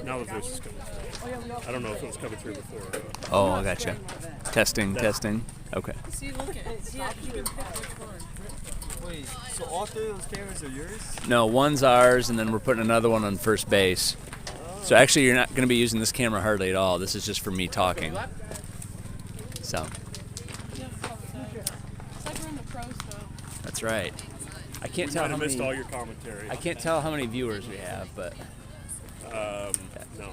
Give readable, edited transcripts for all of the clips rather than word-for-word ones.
Now the voice is coming through. I don't know if it was coming through before. Oh, I gotcha. Testing. Okay. See, look at it. See, you can pick which one. Wait, so all three of those cameras are yours? No, one's ours, and then we're putting another one on first base. So actually, you're not going to be using this camera hardly at all. This is just for me talking. So. It's like we're in the pro stuff. That's right. I can't tell how missed many. all your commentary. I can't tell how many viewers we have, but No.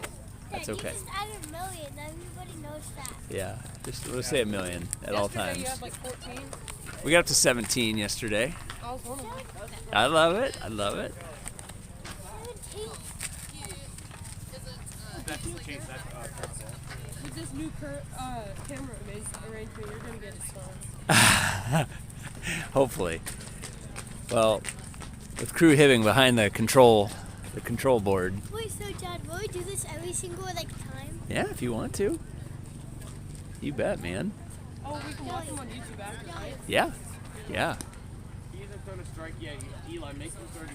that's okay. You just added a million. Everybody knows that. Yeah, just let's say 1 million at all Yesterday times. You had like 14. We got up to 17 yesterday. I was one of them. I love it. I love it. 17. With this new camera arrangement, you're going to get a son. Hopefully. Well, with crew Hibbing behind the control board. Wait, so Dad, will we do this every single time? Yeah, if you want to. You bet, man. Oh, we can watch them on YouTube after, right? Yeah. He hasn't thrown a strike yet. Eli, make him 30.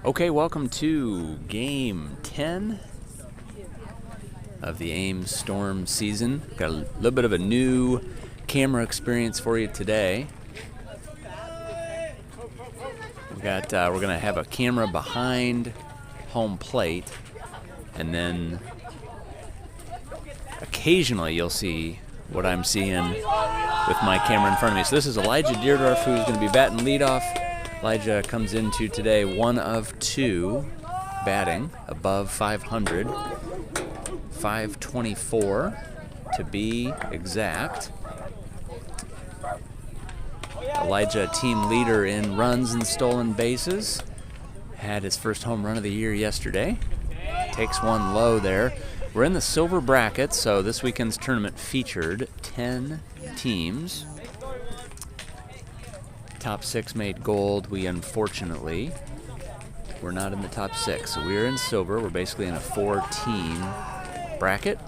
Okay, welcome to Game 10 of the AIM Storm season. Got a little bit of a new camera experience for you today. We're gonna have a camera behind home plate, and then occasionally you'll see what I'm seeing with my camera in front of me. So this is Elijah Deerdorf, who's going to be batting leadoff. Elijah comes into today 1 of 2 batting above 500, 524 to be exact. Elijah, team leader in runs and stolen bases, had his first home run of the year yesterday. Takes one low there. We're in the silver bracket, so this weekend's tournament featured 10 teams. Top 6 made gold. We unfortunately were not in the top 6, so we're in silver. We're basically in a 4-team bracket.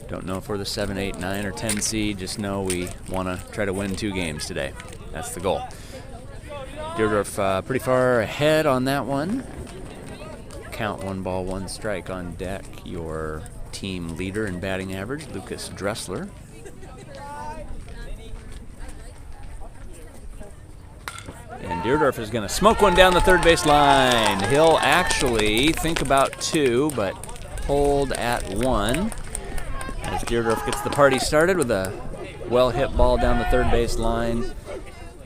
Don't know if we're the 7, 8, 9, or 10 seed. Just know we want to try to win 2 games today. That's the goal. Deerdorf pretty far ahead on that one. Count 1 ball, 1 strike on deck. Your team leader in batting average, Lucas Dressler. And Deerdorf is going to smoke one down the third base line. He'll actually think about 2, but hold at 1. As Deerdorf gets the party started with a well-hit ball down the third base line.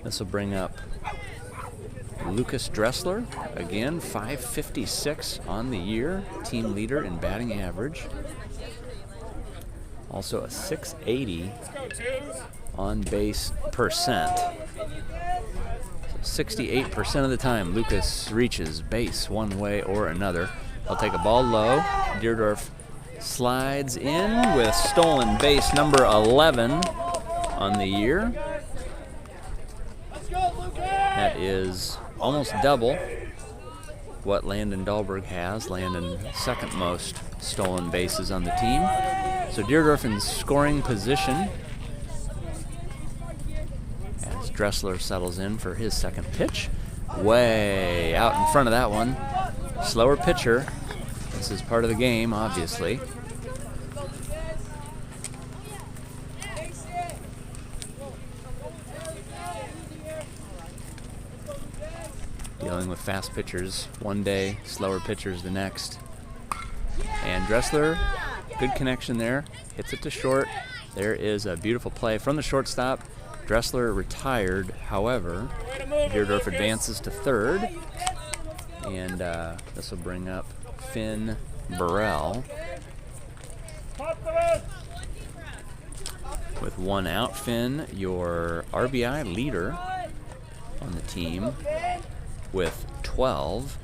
This will bring up Lucas Dressler, again, 556 on the year, team leader in batting average. Also a 680 on base percent. 68% of the time, Lucas reaches base one way or another. He'll take a ball low. Deerdorf slides in with stolen base number 11 on the year. That is almost double what Landon Dahlberg has. Landon second most stolen bases on the team. So Deerdorf in scoring position as Dressler settles in for his second pitch. Way out in front of that one. Slower pitcher. This is part of the game, obviously. Dealing with fast pitchers one day, slower pitchers the next. And Dressler, good connection there. Hits it to short. There is a beautiful play from the shortstop. Dressler retired, however, Deerdorf advances to third. And this will bring up Finn Burrell. With 1 out, Finn, your RBI leader on the team with 12.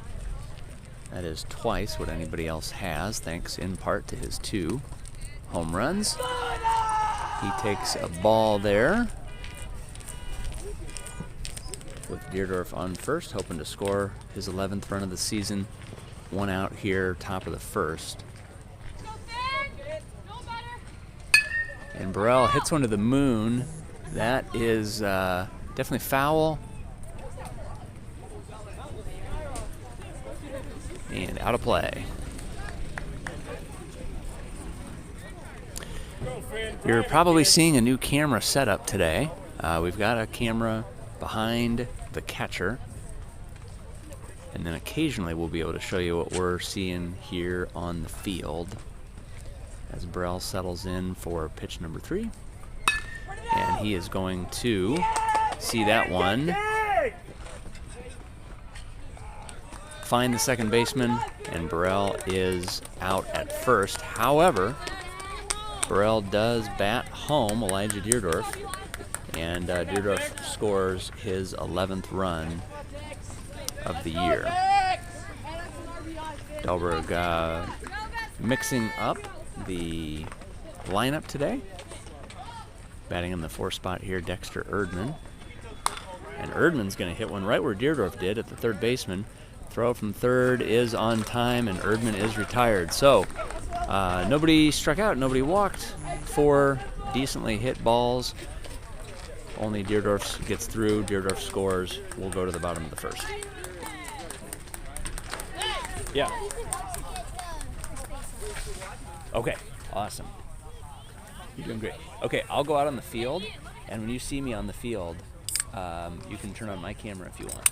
That is twice what anybody else has, thanks in part to his 2 home runs. He takes a ball there with Deerdorf on first, hoping to score his 11th run of the season. One out here, top of the first. And Burrell hits one to the moon. That is definitely foul. And out of play. You're probably seeing a new camera setup today. We've got a camera behind the catcher. And then occasionally we'll be able to show you what we're seeing here on the field as Burrell settles in for pitch number 3. And he is going to see that one. Find the second baseman, and Burrell is out at first. However, Burrell does bat home Elijah Deerdorf, and Deerdorf scores his 11th run of the year. Dahlberg mixing up the lineup today. Batting in the 4 spot here, Dexter Erdman. And Erdman's going to hit one right where Deerdorf did at the third baseman. Throw from third is on time, and Erdman is retired. So nobody struck out, nobody walked. 4 decently hit balls. Only Deerdorf gets through. Deerdorf scores. We'll go to the bottom of the first. Yeah. Okay, awesome. You're doing great. Okay, I'll go out on the field, and when you see me on the field, you can turn on my camera if you want.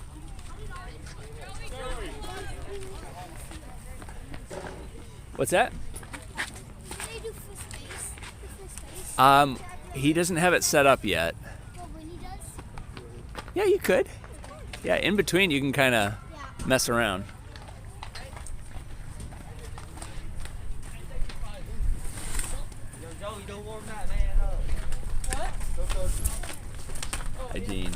What's that? He doesn't have it set up yet. Yeah, you could. Yeah, in between you can kind of mess around. Hi, Dean.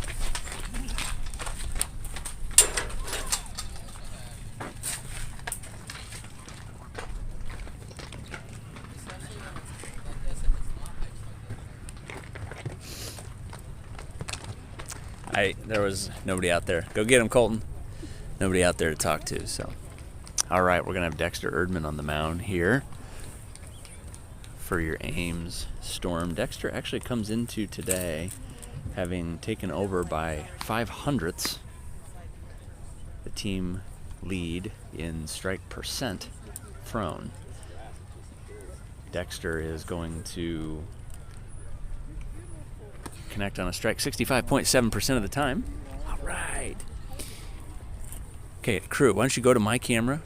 There was nobody out there. Go get him, Colton. Nobody out there to talk to, so. All right, we're going to have Dexter Erdman on the mound here for your Ames Storm. Dexter actually comes into today having taken over by 0.05 the team lead in strike percent thrown. Dexter is going to connect on a strike 65.7% of the time. All right. Okay, crew, why don't you go to my camera?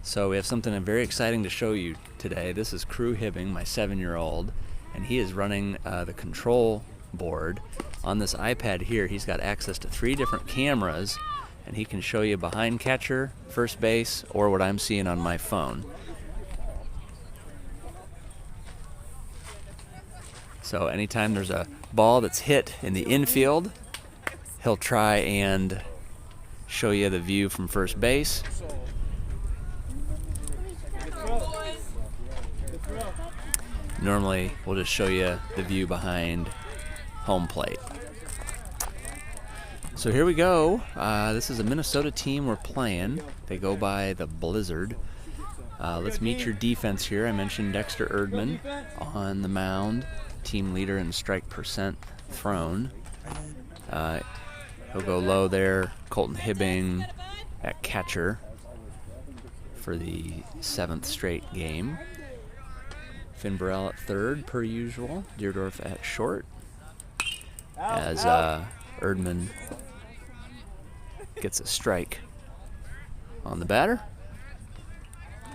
So we have something very exciting to show you today. This is Crew Hibbing, my 7-year-old, and he is running the control board. On this iPad here, he's got access to 3 different cameras, and he can show you behind catcher, first base, or what I'm seeing on my phone. So anytime there's a ball that's hit in the infield, he'll try and show you the view from first base. Normally, we'll just show you the view behind home plate. So here we go. This is a Minnesota team we're playing. They go by the Blizzard. Let's meet your defense here. I mentioned Dexter Erdman on the mound, team leader in strike percent thrown. He'll go low there. Colton Hibbing at catcher for the 7th straight game. Finn Burrell at third, per usual. Deerdorf at short. As Erdman gets a strike on the batter.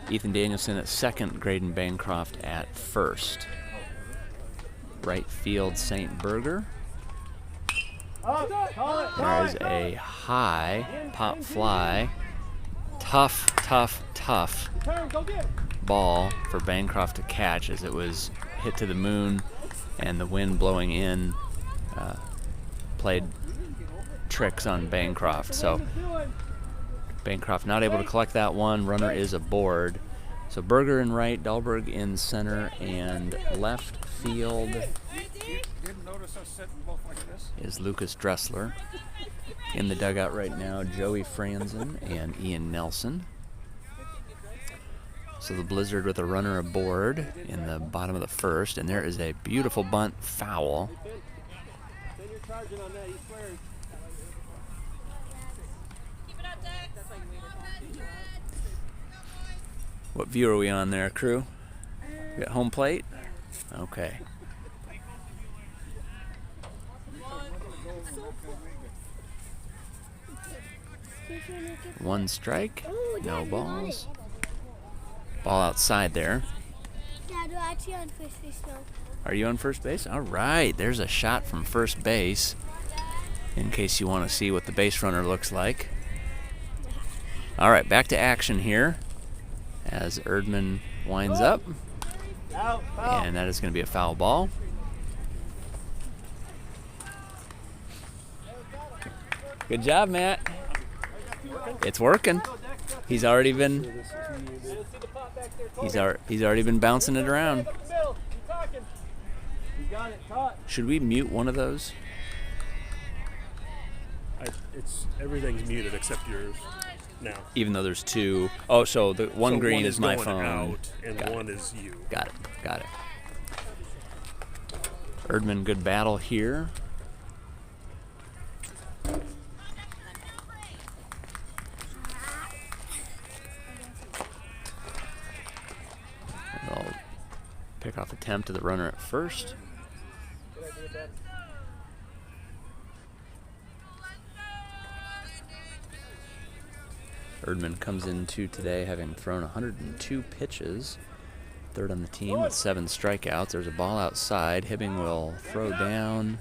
Ethan Danielson at second, Graydon Bancroft at first. Right field, St. Berger. There is a high pop fly. Tough ball for Bancroft to catch as it was hit to the moon, and the wind blowing in played tricks on Bancroft. So Bancroft not able to collect that one. Runner is aboard, So Berger in right, Dahlberg in center, and left field Didn't notice us sitting both like this. is Lucas Dressler. In the dugout right now, Joey Franzen and Ian Nelson. So the Blizzard with a runner aboard in the bottom of the first, and there is a beautiful bunt foul. Then you're charging on that. He's swearing. What view are we on there, crew? We got home plate? Okay. One strike, no balls. Ball outside there. Dad, we're actually on first base now. Are you on first base? All right, there's a shot from first base in case you want to see what the base runner looks like. All right, back to action here as Erdman winds up. And that is going to be a foul ball. Good job, Matt. It's working. He's already been bouncing it around. Should we mute one of those? Everything's muted except yours now. Even though there's two. Oh, so the one green one is my going phone. Out and Got one it. is you. Got it. Erdman, good battle here. They'll pick off attempt to the runner at first. Erdman comes into today having thrown 102 pitches. Third on the team with 7 strikeouts. There's a ball outside. Hibbing will throw down.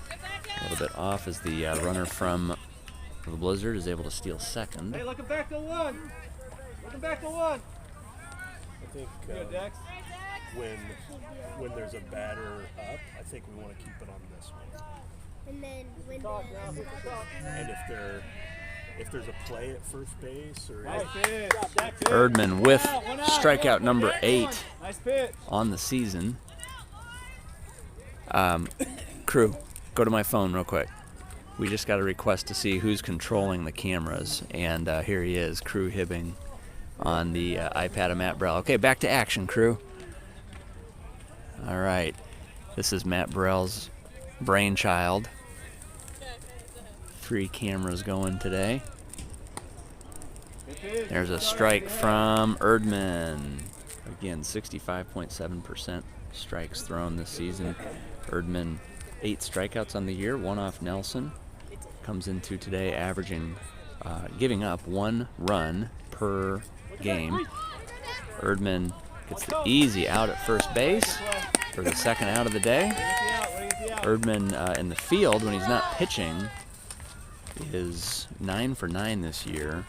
A little bit off as the runner from the Blizzard is able to steal second. Hey, looking back to one. Looking back to one. I think Good, Dex. when there's a batter up, I think we want to keep it on this one. And then when And if there's a play at first base or Erdman with strikeout number 8 Nice pitch. on the season. Crew, go to my phone real quick. We just got a request to see who's controlling the cameras, and here he is, Crew Hibbing on the iPad of Matt Burrell. Okay, back to action, crew. All right, this is Matt Burrell's brainchild. 3 cameras going today. There's a strike from Erdman. Again, 65.7% strikes thrown this season. Erdman, 8 strikeouts on the year, 1 off Nelson. Comes into today averaging, giving up 1 run per game. Erdman gets the easy out at first base for the second out of the day. Erdman in the field when he's not pitching is 9 for 9 this year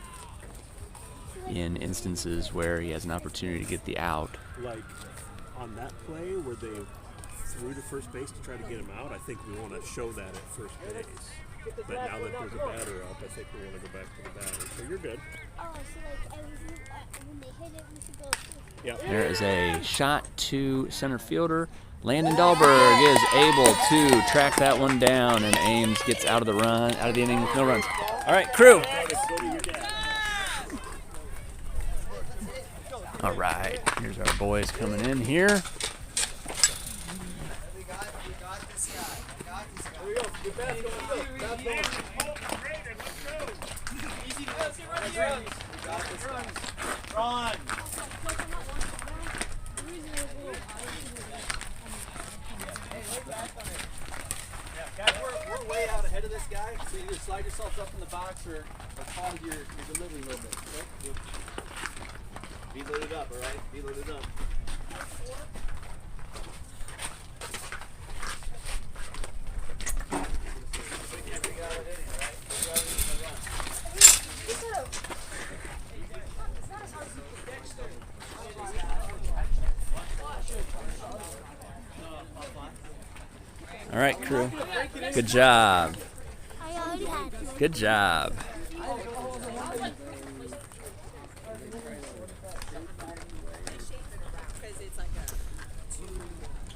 in instances where he has an opportunity to get the out. like on that play where they threw to first base to try to get him out, I think we want to show that at first base. But now that there's a batter up, I think we want to go back to the batter. So you're good. oh, so like when they hit it, we should go. Yeah. There is a shot to center fielder. Landon Dahlberg is able to track that one down, and Ames gets out of the inning with no runs. All right, crew. All right, here's our boys coming in here. Run. Guys, we're way out ahead of this guy, so you either slide yourself up in the box or follow your delivery a little bit, okay? Be loaded up, all right? Be loaded up. All right, crew. Good job. I already had it. Good job.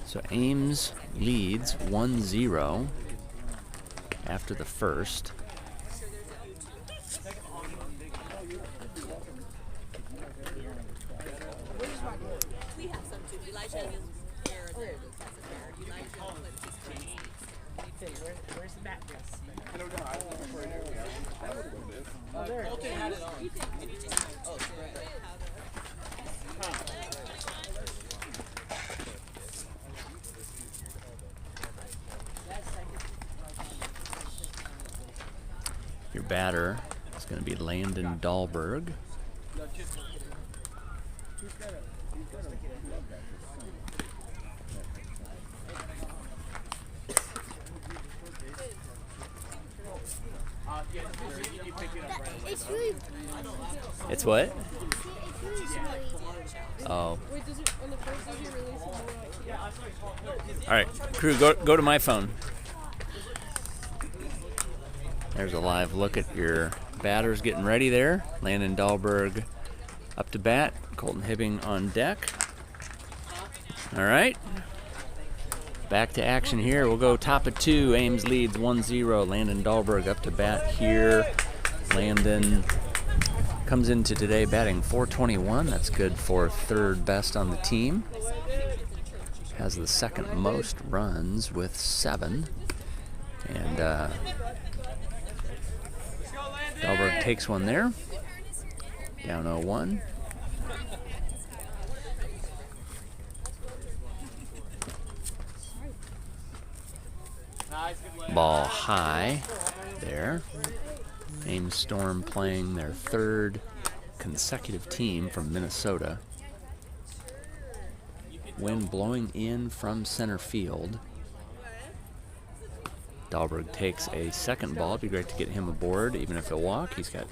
So Ames leads 1-0 after the first. We have some too. Elijah is here. Elijah flips his cheese. Where's the back dress? I don't know. I was looking for it earlier. Oh, there. Colton had it on. Oh, right. Your batter is going to be Landon Dahlberg. It's really. It's what? It's really small. Oh. Wait, does it on the first does it release it more like All right, crew, go to my phone. There's a live look at your batters getting ready there. Landon Dahlberg up to bat. Colton Hibbing on deck. All right. Back to action here. We'll go top of 2. Ames leads 1-0. Landon Dahlberg up to bat here. Landon comes into today batting .421. That's good for third best on the team. Has the second most runs with 7. And Dahlberg takes one there. Down 0-1. Ball high there. Ames Storm playing their third consecutive team from Minnesota. Wind blowing in from center field. Dahlberg takes a second ball. It'd be great to get him aboard, even if he'll walk. He's got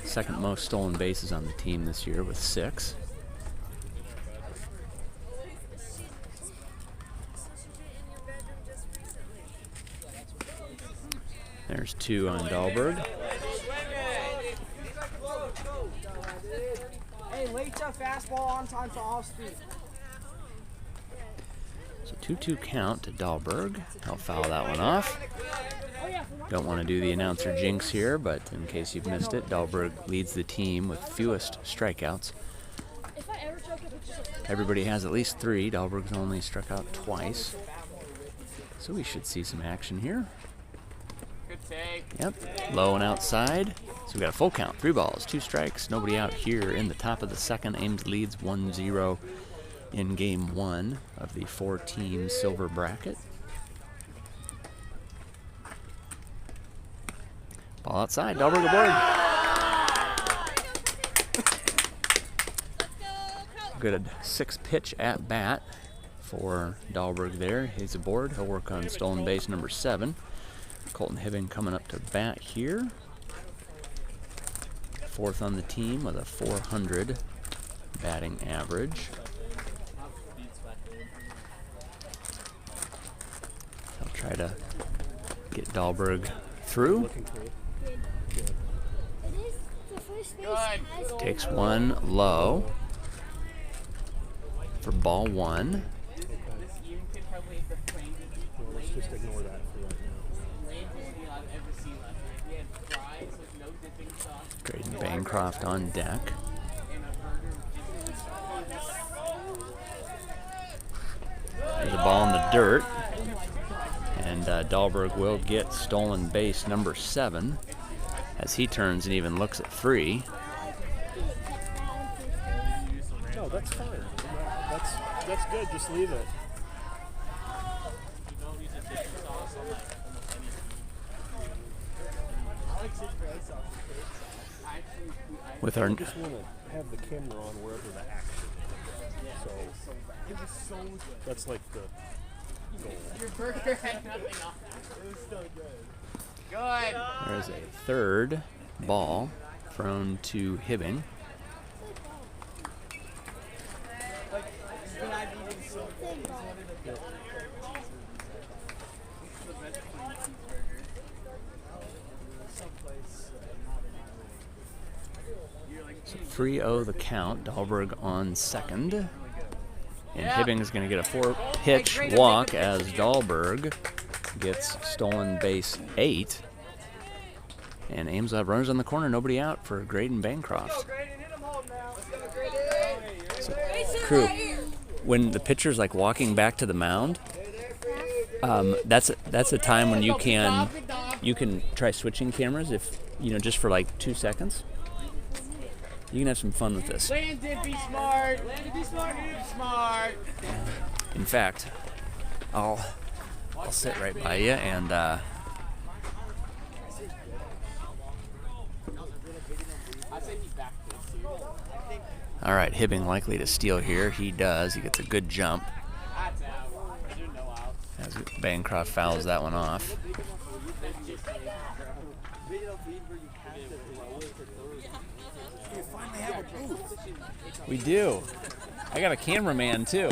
second most stolen bases on the team this year with 6. There's 2 on Dahlberg. Hey, late to fastball on time for off speed. So 2-2 count to Dahlberg. He'll foul that one off. Don't want to do the announcer jinx here, but in case you've missed it, Dahlberg leads the team with fewest strikeouts. Everybody has at least 3. Dahlberg's only struck out twice. So we should see some action here. Yep, low and outside. So we got a full count, 3 balls, 2 strikes, nobody out here in the top of the second. Ames leads 1-0 in game 1 of the 4-team silver bracket. Ball outside, Dahlberg aboard. Good 6-pitch at bat for Dahlberg there. He's aboard. He'll work on stolen base number 7. Colton Hibbing coming up to bat here. 4th on the team with a .400 batting average. He'll try to get Dahlberg through. Takes one low for ball 1. Let's just ignore that for right now. Graydon Bancroft on deck. There's a ball in the dirt. And Dahlberg will get stolen base number 7 as he turns and even looks at 3. No, that's fine. That's good. Just leave it. With our I just want to have the camera on wherever the action is. So that's like the goal. Your burger had nothing on it. It was so good. Good. There's a 3rd ball thrown to Hibbing. So 3-0 the count. Dahlberg on second. And Hibbing's going to get a 4-pitch walk as Dahlberg gets stolen base 8. And Ames will have runners on the corner, nobody out for Graydon Bancroft. So, crew, when the pitcher's like walking back to the mound, that's a time when you can try switching cameras if just for like 2 seconds. You can have some fun with this. Landon, be smart. Landon, be smart. Be smart. In fact, I'll sit right by you and all right, Hibbing likely to steal here. He does. He gets a good jump as Bancroft fouls that one off. We do. I got a cameraman too.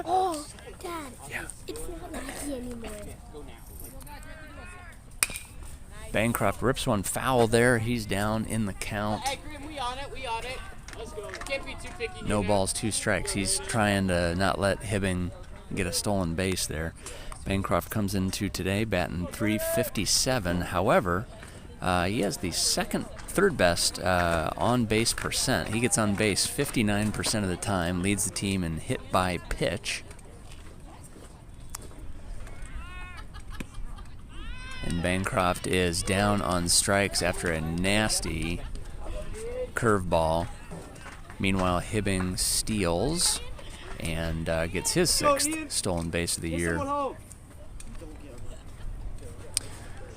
Oh, Dad. Yeah. It's not Nike anymore. Bancroft rips one foul there. He's down in the count. Hey, Grim, we on it. We on it. Let's go. Can't be too picky. No balls, 2 strikes. He's trying to not let Hibbing get a stolen base there. Bancroft comes into today batting .357. However, he has the third best on base percent. He gets on base 59% of the time, leads the team in hit by pitch. And Bancroft is down on strikes after a nasty curveball. Meanwhile, Hibbing steals and gets his 6th stolen base of the year.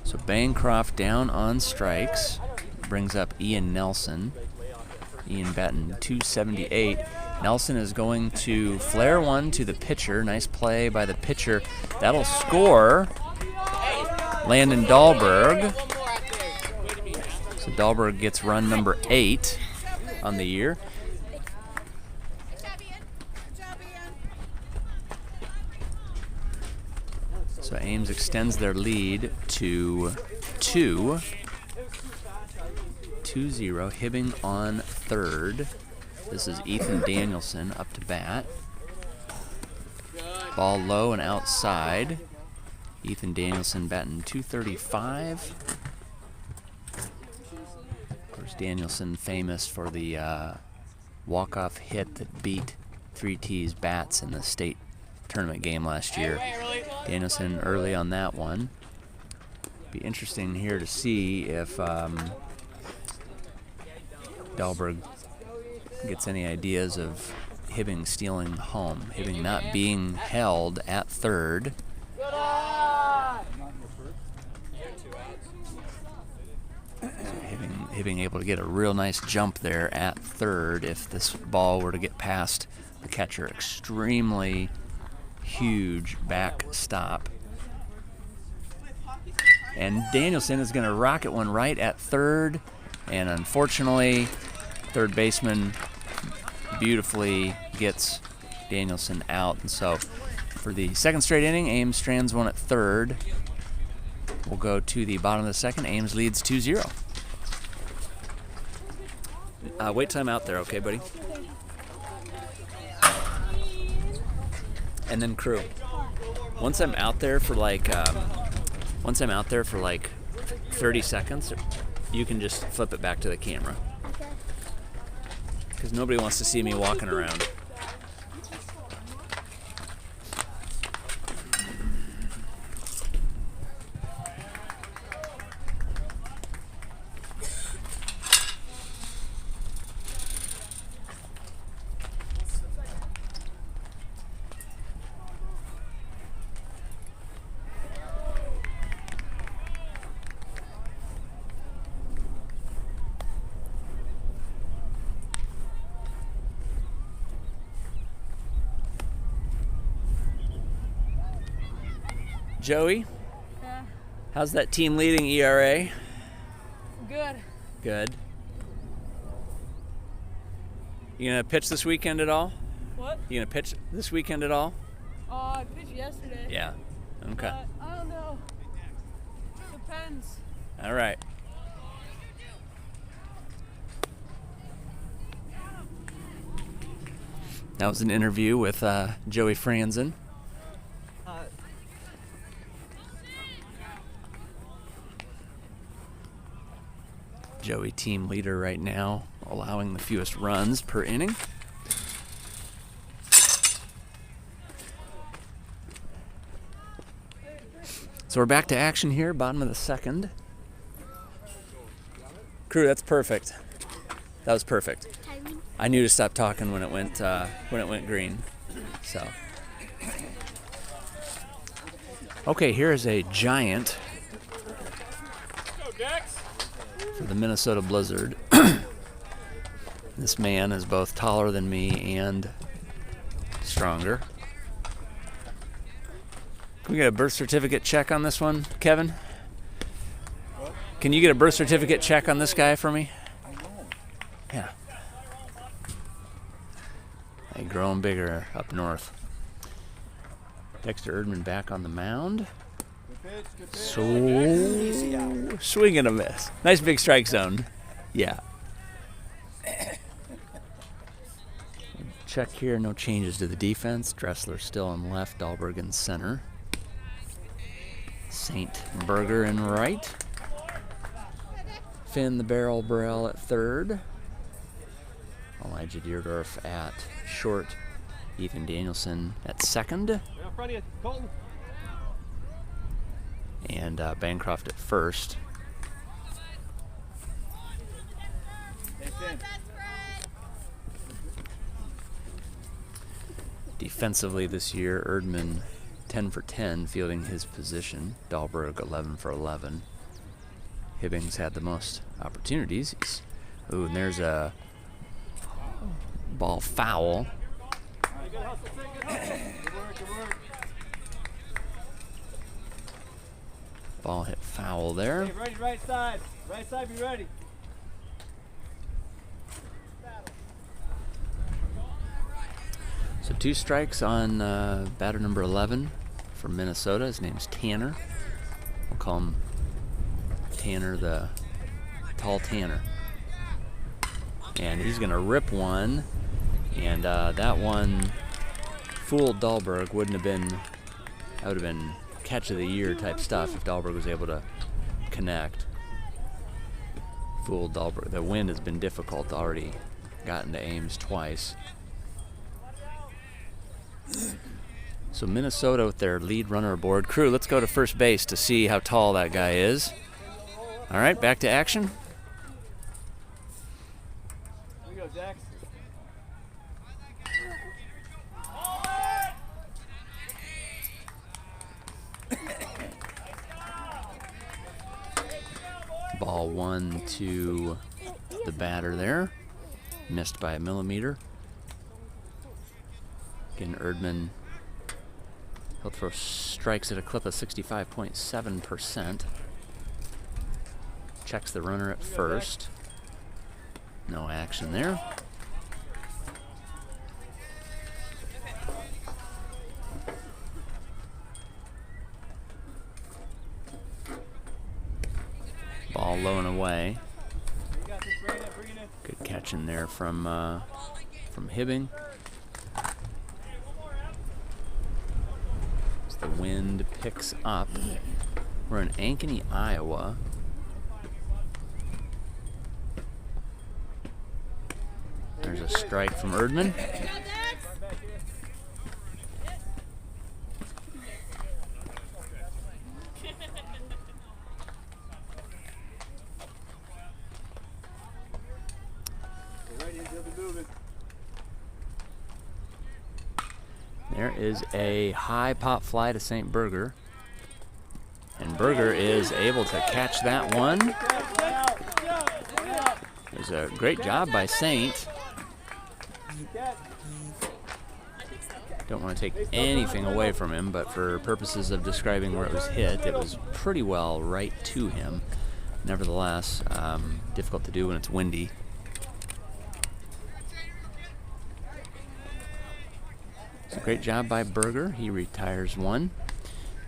So Bancroft down on strikes, brings up Ian Nelson. Ian batting .278. Nelson is going to flare one to the pitcher. Nice play by the pitcher. That'll score Landon Dahlberg. So Dahlberg gets run number 8 on the year. So Ames extends their lead to 2-0. Hibbing on third. This is Ethan Danielson up to bat. Ball low and outside. Ethan Danielson batting .235. Of course, Danielson famous for the walk-off hit that beat 3T's bats in the state tournament game last year. Danielson early on that one. Be interesting here to see if Dahlberg gets any ideas of Hibbing stealing home. Hibbing not being held at third. So Hibbing able to get a real nice jump there at third if this ball were to get past the catcher. Extremely huge back stop. And Danielson is going to rocket one right at third. And unfortunately, third baseman beautifully gets Danielson out. And so for the second straight inning, Ames strands one at third. We'll go to the bottom of the second. Ames leads 2-0. Wait till I'm out there, okay, buddy? And then crew. Once I'm out there for like 30 seconds, you can just flip it back to the camera. Because nobody wants to see me walking around. Joey, Yeah. how's that team leading ERA? Good. Good. You gonna pitch this weekend at all? What? You gonna pitch this weekend at all? I pitched yesterday. Yeah. Okay. But I don't know. Depends. All right. That was an interview with Joey Franzen. Joey team leader right now, allowing the fewest runs per inning. So we're back to action here, bottom of the second. Crew, that's perfect. That was perfect. Timing. I knew to stop talking when it went green. So. Okay, here is a giant for the Minnesota Blizzard. This man is both taller than me and stronger. Can we get a birth certificate check on this one, Kevin? Can you get a birth certificate check on this guy for me? Yeah. They growing bigger up north. Dexter Erdman back on the mound. So swing and a miss. Nice big strike zone. Yeah. Check here, no changes to the defense. Dressler still in left, Dahlberg in center. St. Berger in right. Finn the Barrel Burrell at third. Elijah Deerdorf at short. Ethan Danielson at second. In front of you, Colton. And Bancroft at first. Defensively this year, Erdman 10 for 10 fielding his position. Dahlberg 11 for 11. Hibbings had the most opportunities. Ooh, and there's a ball foul. Ball hit foul there. Hey, ready, right side. Right side, be ready. So 2 strikes on batter number 11 from Minnesota. His name's Tanner. We'll call him Tanner, the tall Tanner. And he's going to rip one. And that one fooled Dahlberg. Wouldn't have been, that would have been catch of the year type stuff if Dahlberg was able to connect. Fooled Dahlberg. The wind has been difficult, already gotten to Ames twice. So Minnesota with their lead runner aboard. Crew, let's go to first base to see how tall that guy is. All right, back to action. Here we go, Jax. Ball 1 to the batter there. Missed by a millimeter. Again, Erdman, he'll throw strikes at a clip of 65.7%. Checks the runner at first. No action there. Ball low and away. Good catch in there from Hibbing. As the wind picks up. We're in Ankeny, Iowa. There's a strike from Erdman. There is a high pop fly to St. Berger. And Berger is able to catch that one. It was a great job by Saint. Don't want to take anything away from him, but for purposes of describing where it was hit, it was pretty well right to him. Nevertheless, difficult to do when it's windy. So great job by Berger. He retires one.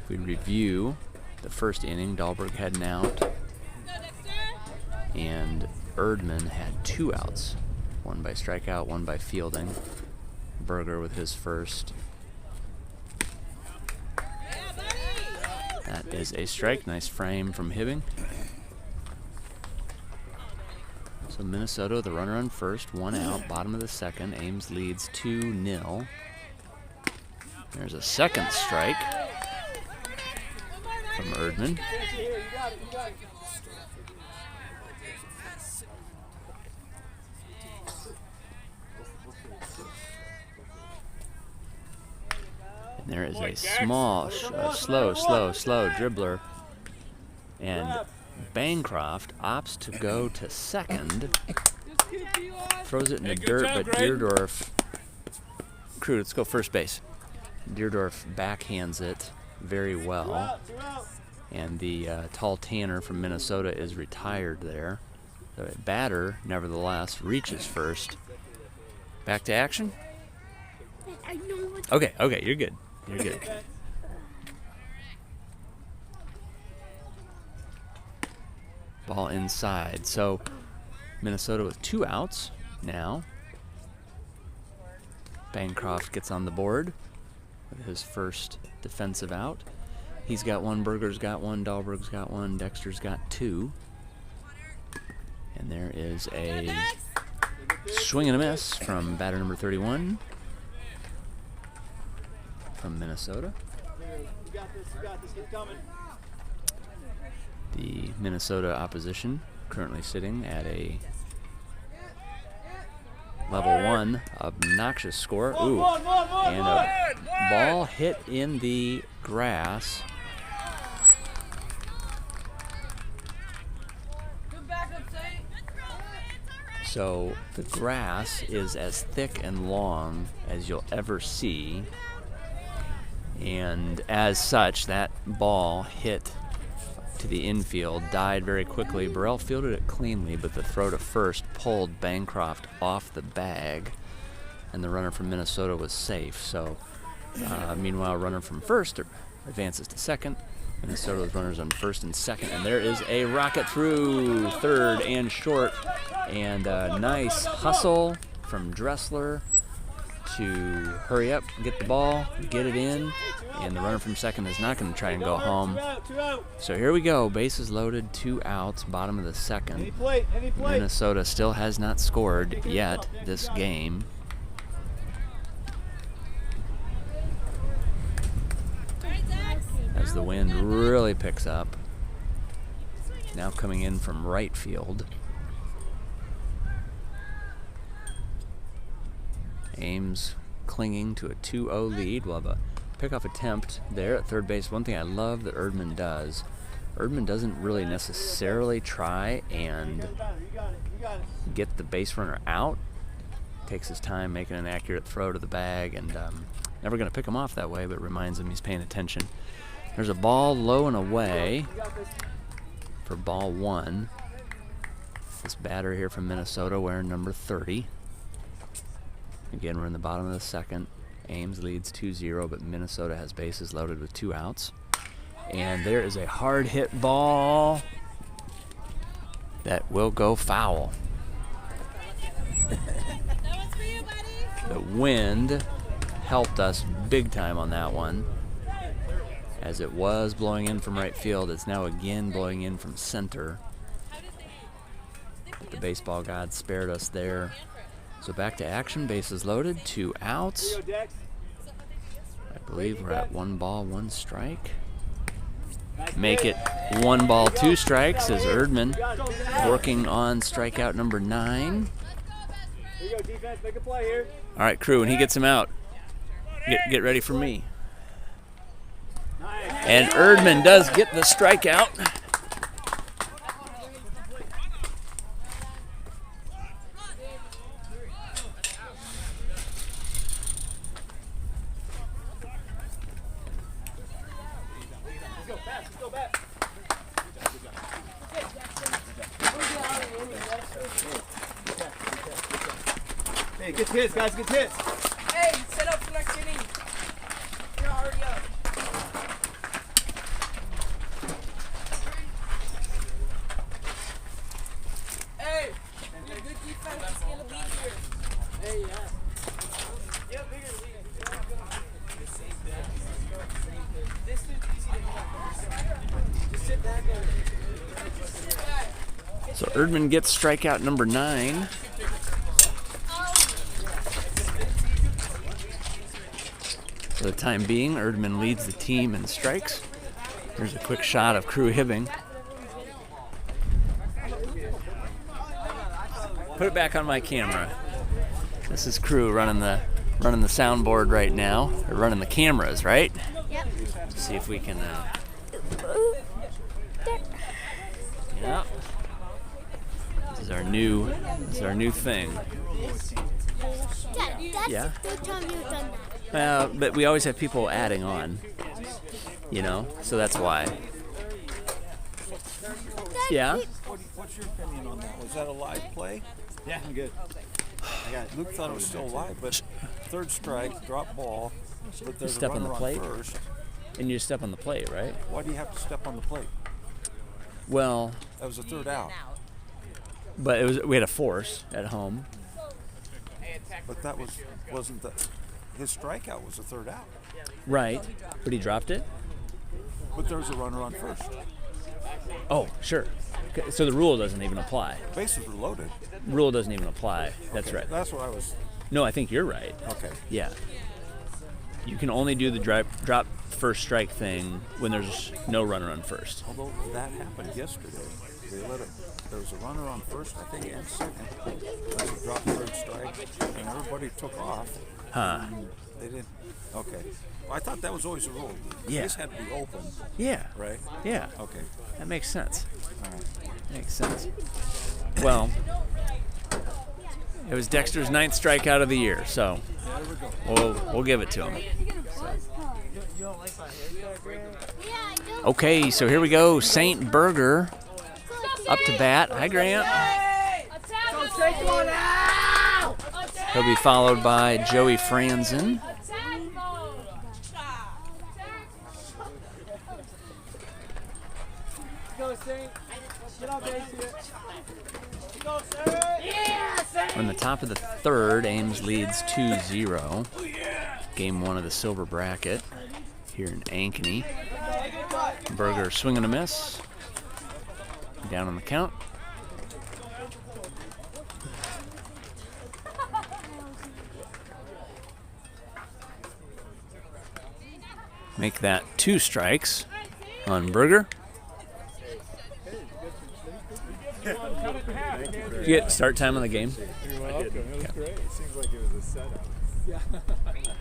If we review the first inning, Dahlberg had an out, and Erdman had 2 outs. One by strikeout, one by fielding. Berger with his first. That is a strike. Nice frame from Hibbing. So Minnesota, the runner on first, 1 out, bottom of the second. Ames leads 2-0. There's a second strike from Erdman. And there is a small, slow dribbler. And Bancroft opts to go to second. Throws it in the dirt, but Deerdorf. Crew, let's go first base. Deerdorf backhands it very well. And the tall Tanner from Minnesota is retired there. The batter, nevertheless, reaches first. Back to action? I know what. Okay, you're good. You're good. Ball inside. So Minnesota with 2 outs now. Bancroft gets on the board with his first defensive out. He's got 1, Berger's got 1, Dahlberg's got 1, Dexter's got 2. And there is a swing and a miss from batter number 31 from Minnesota. The Minnesota opposition currently sitting at a level 1 obnoxious score. Ooh, and a ball hit in the grass. So the grass is as thick and long as you'll ever see. And as such, that ball hit to the infield, died very quickly. Burrell fielded it cleanly, but the throw to first pulled Bancroft off the bag, and the runner from Minnesota was safe. So, meanwhile, runner from first advances to second. Minnesota with runners on first and second, and there is a rocket through third and short, and a nice hustle from Dressler to hurry up, get the ball, get it in, and the runner from second is not going to try and go home. So here we go, bases loaded, 2 outs, bottom of the second. Minnesota still has not scored yet this game. As the wind really picks up. Now coming in from right field. Ames clinging to a 2-0 lead. We'll have a pickoff attempt there at third base. One thing I love that Erdman does, Erdman doesn't really necessarily try and get the base runner out. Takes his time making an accurate throw to the bag, and never going to pick him off that way, but reminds him he's paying attention. There's a ball low and away for ball 1. This batter here from Minnesota wearing number 30. Again, we're in the bottom of the second. Ames leads 2-0, but Minnesota has bases loaded with 2 outs. And there is a hard hit ball that will go foul. The wind helped us big time on that one. As it was blowing in from right field, it's now again blowing in from center. But the baseball god spared us there. So back to action, bases loaded, 2 outs. I believe we're at 1 ball, 1 strike. Make it 1 ball, 2 strikes as Erdman working on strikeout number 9. All right, crew, and he gets him out. Get ready for me. And Erdman does get the strikeout. Hey, get hits, guys, get hits. Hey, set up for next inning. You're already up. Hey, good defense is gonna lead here. Hey, yeah. Yep, So Erdman gets strikeout number 9. For the time being, Erdman leads the team in strikes. Here's a quick shot of Crew Hibbing. Put it back on my camera. This is Crew running the soundboard right now. They're running the cameras, right? Yep. See if we can. Yeah. This is our new thing. Dad, that's Yeah. the third time you've done that. But we always have people adding on. You know, so that's why. Yeah. What's your opinion on that? Was that a live play? Yeah, I'm good. I got it. Luke thought it was still live, but third strike, drop ball, but there's Step a on the runner plate? on first. And you step on the plate, right? Why do you have to step on the plate? Well, That was a third out. but we had a force at home. But that wasn't his strikeout was a third out. Right. But he dropped it? But there's a runner on first. Oh, sure. Okay, so the rule doesn't even apply. Bases were loaded. Rule doesn't even apply. That's Okay, right. That's what I was. No, I think you're right. Okay. Yeah. You can only do the drop first strike thing when there's no runner on first. Although that happened yesterday. There was a runner on first, I think, and second. There was a drop third strike, and everybody took off. Huh. They didn't. Okay. Well, I thought that was always a rule. The Yeah. base had to be open, Yeah. right? Yeah. Okay. That makes sense. All right. Makes sense. Well, it was Dexter's 9th strikeout of the year, so we'll give it to him. Yeah, I do. Okay, so here we go. Saint Berger up to bat. Hi, Grant. He'll be followed by Joey Franzen. We're in the top of the third. Ames leads 2-0. Game 1 of the silver bracket here in Ankeny. Berger swinging a miss. Down on the count. Make that 2 strikes on Berger. Did you get start time on the game? You're welcome. It was great. It seems like it was a setup.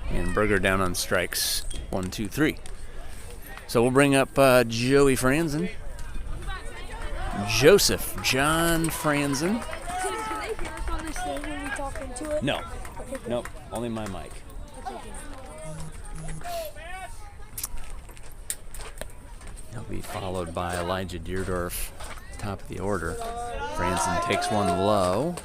And Berger down on strikes 1, 2, 3. So we'll bring up Joey Franzen. Joseph John Franzen. Can they hear us on the stage when we talk into it? No. Nope. Only my mic. He'll be followed by Elijah Deerdorf, top of the order. Franzen takes one low.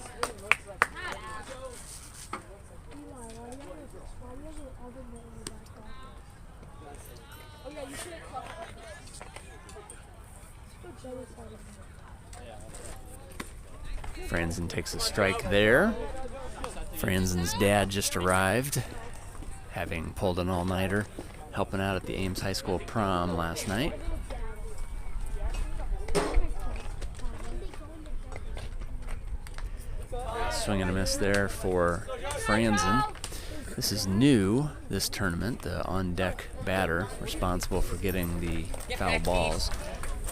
Franzen takes a strike there. Franzen's dad just arrived, having pulled an all-nighter, helping out at the Ames High School prom last night. Swing and a miss there for Franzen. This is new, this tournament, the on-deck batter responsible for getting the foul balls.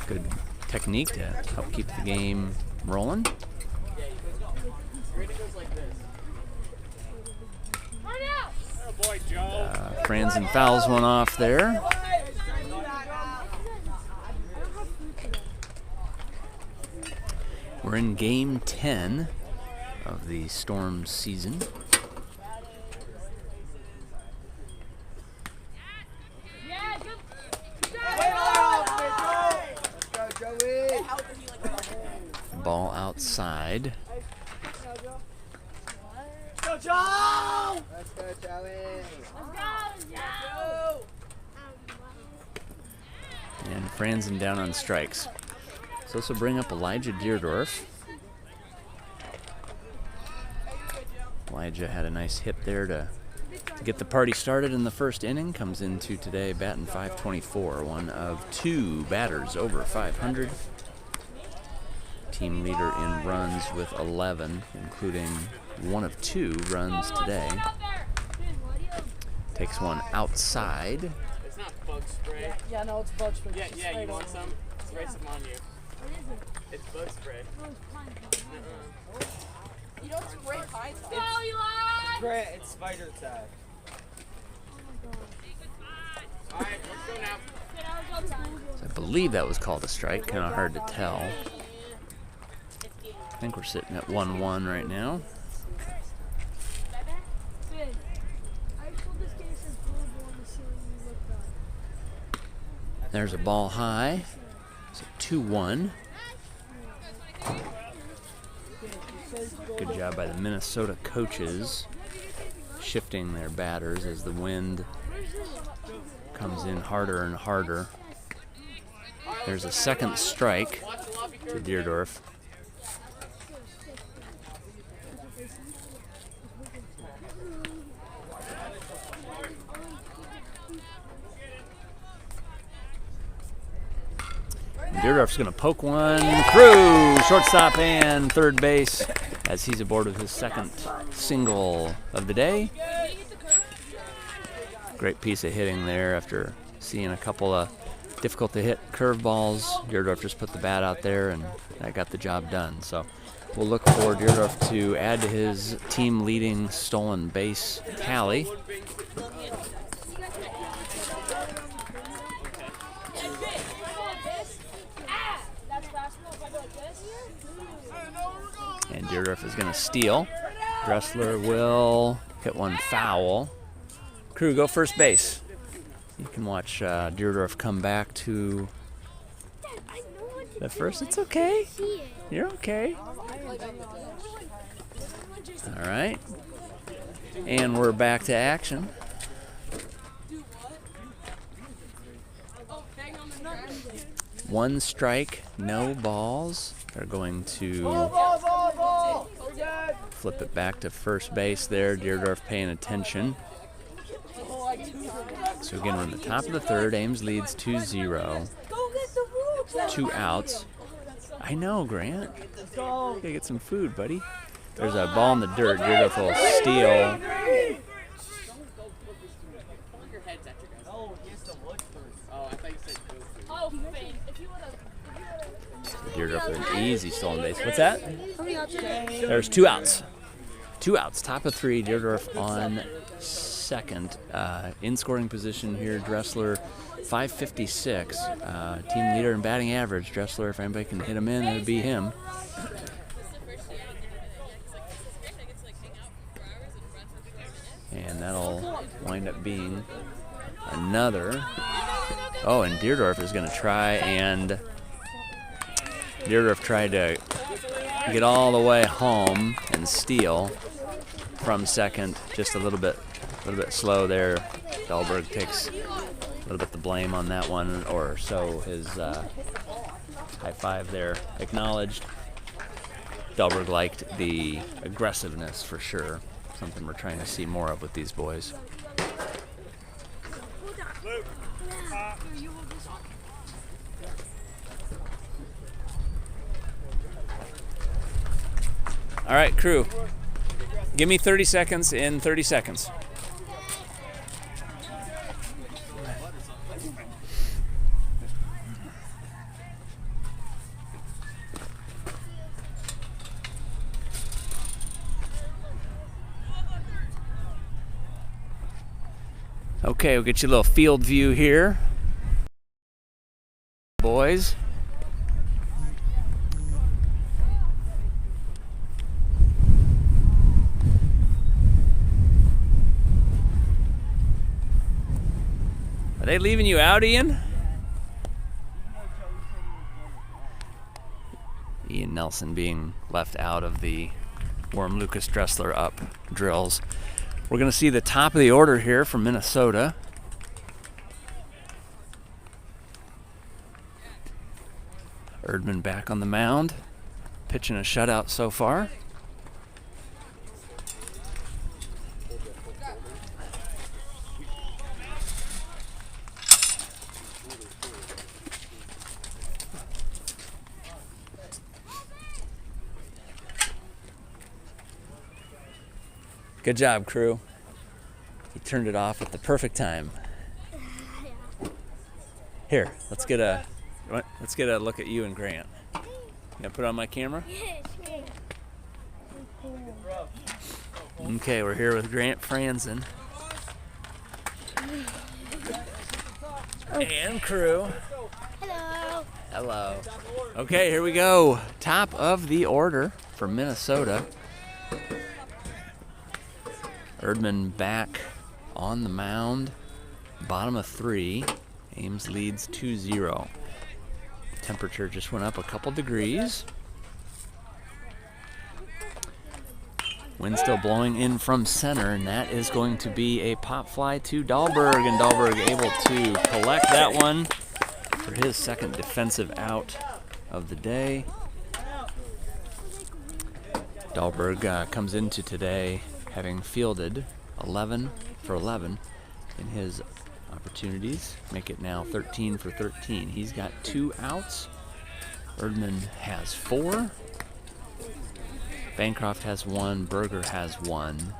Good technique to help keep the game rolling. Franzen fouls one off there. We're in game 10 of the Storm season. Ball outside. Go, Joe! Let's go, Joey. Let's go, And Franzen down on strikes. So this will bring up Elijah Deerdorf. Elijah had a nice hit there to To get the party started in the first inning, comes into today batting .524, one of 2 batters over 500. Team leader in runs with 11, including one of 2 runs today. Takes one outside. It's not bug spray. Yeah, no, it's bug spray. Yeah, you want some? Spray some on you. It's bug spray. You don't spray pine tar. Spray it's spider tag. Alright, let's go now. I believe that was called a strike, kind of hard to tell. I think we're sitting at 1-1 right now. There's a ball high. It's a 2-1. Good job by the Minnesota coaches shifting their batters as the wind comes in harder and harder. There's a second strike to Deerdorf. Deerdorf's going to poke one through shortstop and third base as he's aboard with his second single of the day. Great piece of hitting there after seeing a couple of difficult to hit curveballs. Deerdorf just put the bat out there and that got the job done. So we'll look for Deerdorf to add to his team leading stolen base tally. And Deerdorf is going to steal. Dressler will hit one foul. Crew, go first base. You can watch Deerdorf come back to the first. It's okay. You're okay. All right. And we're back to action. One strike, no balls. They're going to flip it back to first base there. Deerdorf paying attention. So again, we're in the top of the third. Ames leads 2-0. 2 outs. I know, Grant. Gotta get some food, buddy. There's a ball in the dirt. Deerdorf will steal. Deerdorf with an easy stolen base. What's that? There's 2 outs. 2 outs. Top of 3. Deerdorf on second. In scoring position here, Dressler 556. Team leader in batting average. Dressler, if anybody can hit him in, it would be him. And that'll wind up being another. Oh, and Deerdorf is going to try and Deerdorf tried to get all the way home and steal from second. Just a little bit slow there. Dahlberg takes a little bit the blame on that one, or so his high five there acknowledged. Dahlberg liked the aggressiveness for sure. Something we're trying to see more of with these boys. All right, crew. Give me 30 seconds in 30 seconds. Okay, we'll get you a little field view here, boys. Are they leaving you out, Ian? Ian Nelson being left out of the Warm Lucas Dressler up drills. We're going to see the top of the order here from Minnesota. Erdman back on the mound, pitching a shutout so far. Good job, crew. You turned it off at the perfect time. Here, let's get a look at you and Grant. You gonna put it on my camera? Okay, we're here with Grant Franzen. And crew. Hello. Hello. Okay, here we go. Top of the order for Minnesota. Erdman back on the mound. Bottom of 3. Ames leads 2-0. Temperature just went up a couple degrees. Wind still blowing in from center, and that is going to be a pop fly to Dahlberg, and Dahlberg able to collect that one for his second defensive out of the day. Dahlberg comes into today having fielded 11 for 11 in his opportunities, make it now 13 for 13. He's got 2 outs. Erdman has 4. Bancroft has 1. Berger has 1.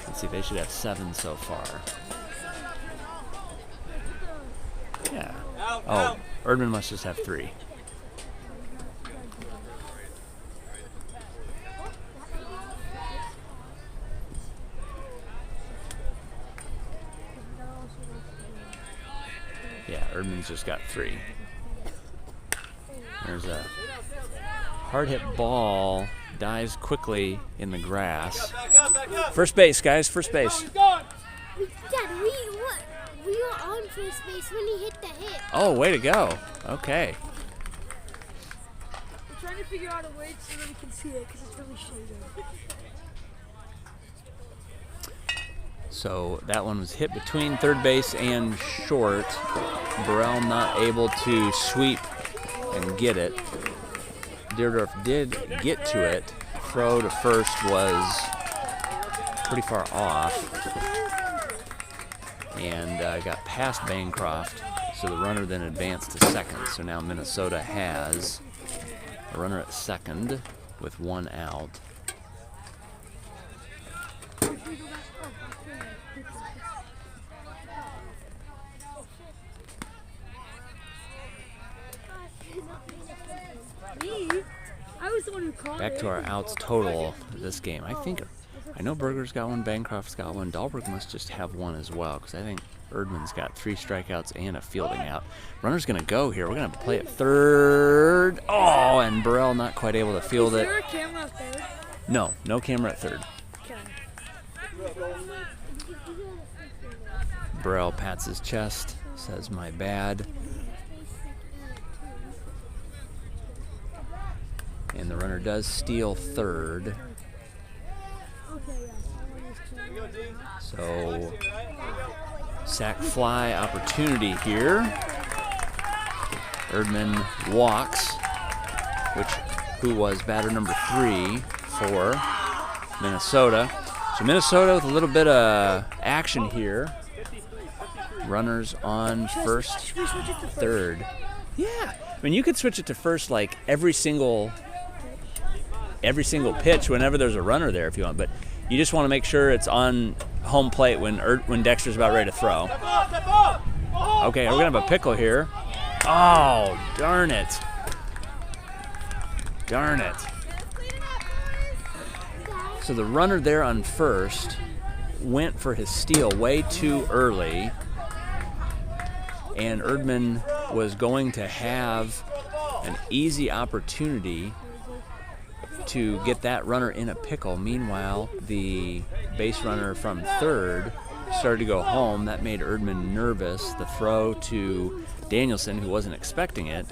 Let's see, they should have 7 so far. Yeah. Oh, Erdman must just have 3. Yeah, Erdman's just got 3. There's a hard hit ball, dies quickly in the grass. First base, guys, first base. Dad, we were on first base when he hit the hit. Oh, way to go. Okay. We're trying to figure out a way so that we can see it because it's really shady. So that one was hit between third base and short. Burrell not able to sweep and get it. Deerdorf did get to it. Throw to first was pretty far off and got past Bancroft. So the runner then advanced to second. So now Minnesota has a runner at second with 1 out. I was the one who called Back to our outs total this game. I know Berger's got 1, Bancroft's got 1. Dahlberg must just have 1 as well, because I think Erdman's got 3 strikeouts and a fielding out. Runner's going to go here. We're going to play at third. Oh, and Burrell not quite able to field it. Is there a camera up there? No, no camera at third. Okay. Burrell pats his chest, says, "My bad." And the runner does steal third. So, sac fly opportunity here. Erdman walks, who was batter number 3 for Minnesota. So Minnesota with a little bit of action here. Runners on first, third. Yeah, I mean you could switch it to first like every single pitch whenever there's a runner there if you want, but you just want to make sure it's on home plate when Dexter's about ready to throw. Okay, we're gonna have a pickle here. Oh, darn it. Darn it. So the runner there on first went for his steal way too early, and Erdman was going to have an easy opportunity to get that runner in a pickle. Meanwhile, the base runner from third started to go home. That made Erdman nervous. The throw to Danielson, who wasn't expecting it,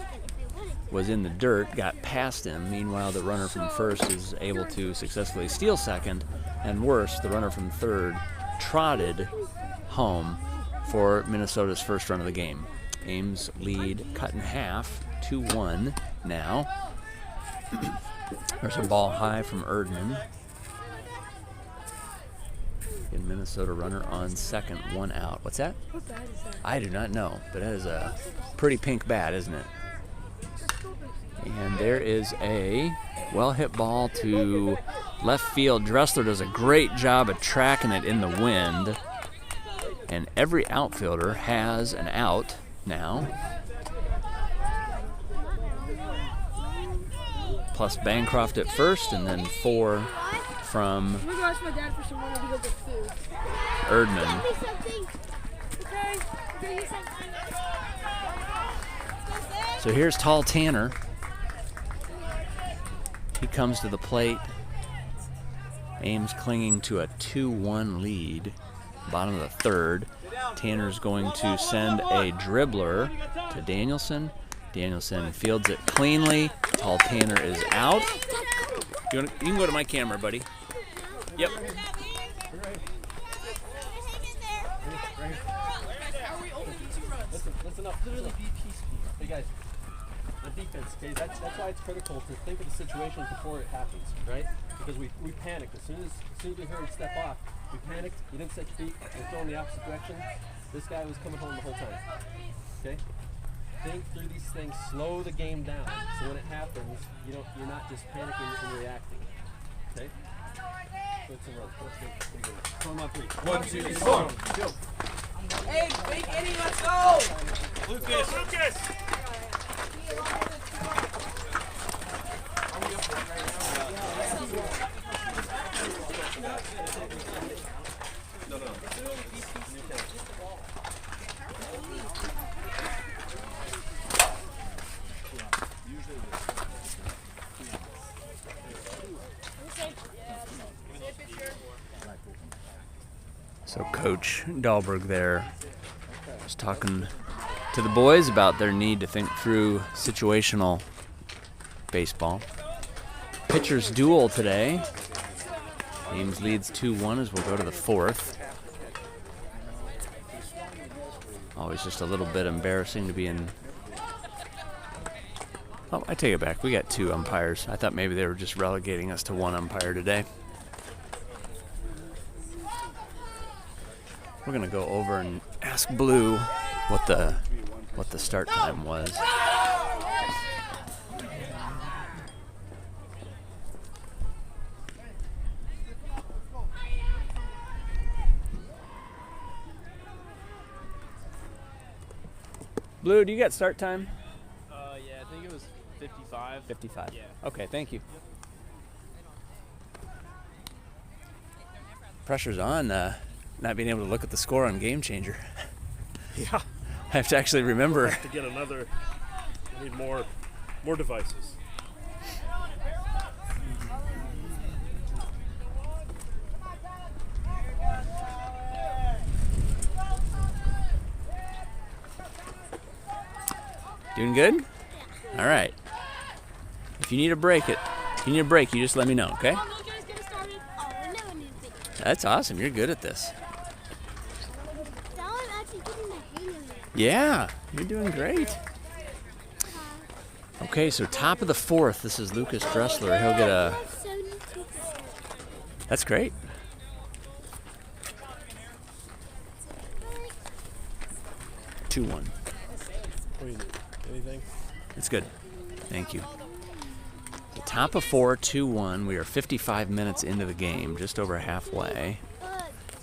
was in the dirt, got past him. Meanwhile, the runner from first is able to successfully steal second, and worse, the runner from third trotted home for Minnesota's first run of the game. Ames lead cut in half, 2-1 now. There's a ball high from Erdman. And Minnesota runner on second, 1 out. What's that? What bat is that? I do not know, but that is a pretty pink bat, isn't it? And there is a well-hit ball to left field. Dressler does a great job of tracking it in the wind. And every outfielder has an out now. Plus Bancroft at first, and then 4 from I'm gonna go ask my dad for some money to go get food. Erdman. Okay. So here's Tall Tanner. He comes to the plate. Ames clinging to a 2-1 lead. Bottom of the third. Tanner's going to send a dribbler to Danielson. Danielson fields it cleanly. Tall Tanner is out. You can go to my camera, buddy. Yep. Listen up. Literally be peaceful. Hey guys, the defense, okay, that's why it's critical to think of the situations before it happens, right? Because we panicked. As soon as we heard step off, we panicked. You didn't set your feet. We're going the opposite direction. This guy was coming home the whole time. Okay? Think through these things. Slow the game down. So when it happens, you're not just panicking and reacting. Okay? Let's run. Come on, 3. 1, 2, 3, 4. Go. Hey, big inning, let's go! Lucas! So Coach Dahlberg there was talking to the boys about their need to think through situational baseball. Pitchers duel today. Ames leads 2-1 as we'll go to the 4th. Always just a little bit embarrassing to be in. Oh, I take it back. We got 2 umpires. I thought maybe they were just relegating us to 1 umpire today. We're gonna go over and ask Blue what the start time was. Blue, do you got start time? Yeah, I think it was 55. 55. Yeah. Okay, thank you. Pressure's on. Not being able to look at the score on GameChanger. Yeah. I have to actually remember. To get another, we need more devices. Doing good? All right. If you need a break, you just let me know, okay? That's awesome. You're good at this. Yeah, you're doing great. Okay, so top of the 4th, this is Lucas Dressler. He'll get a... That's great. Two one. What do you need? Anything? It's good. Thank you. The top of 4, 2-1. We are 55 minutes into the game, just over halfway.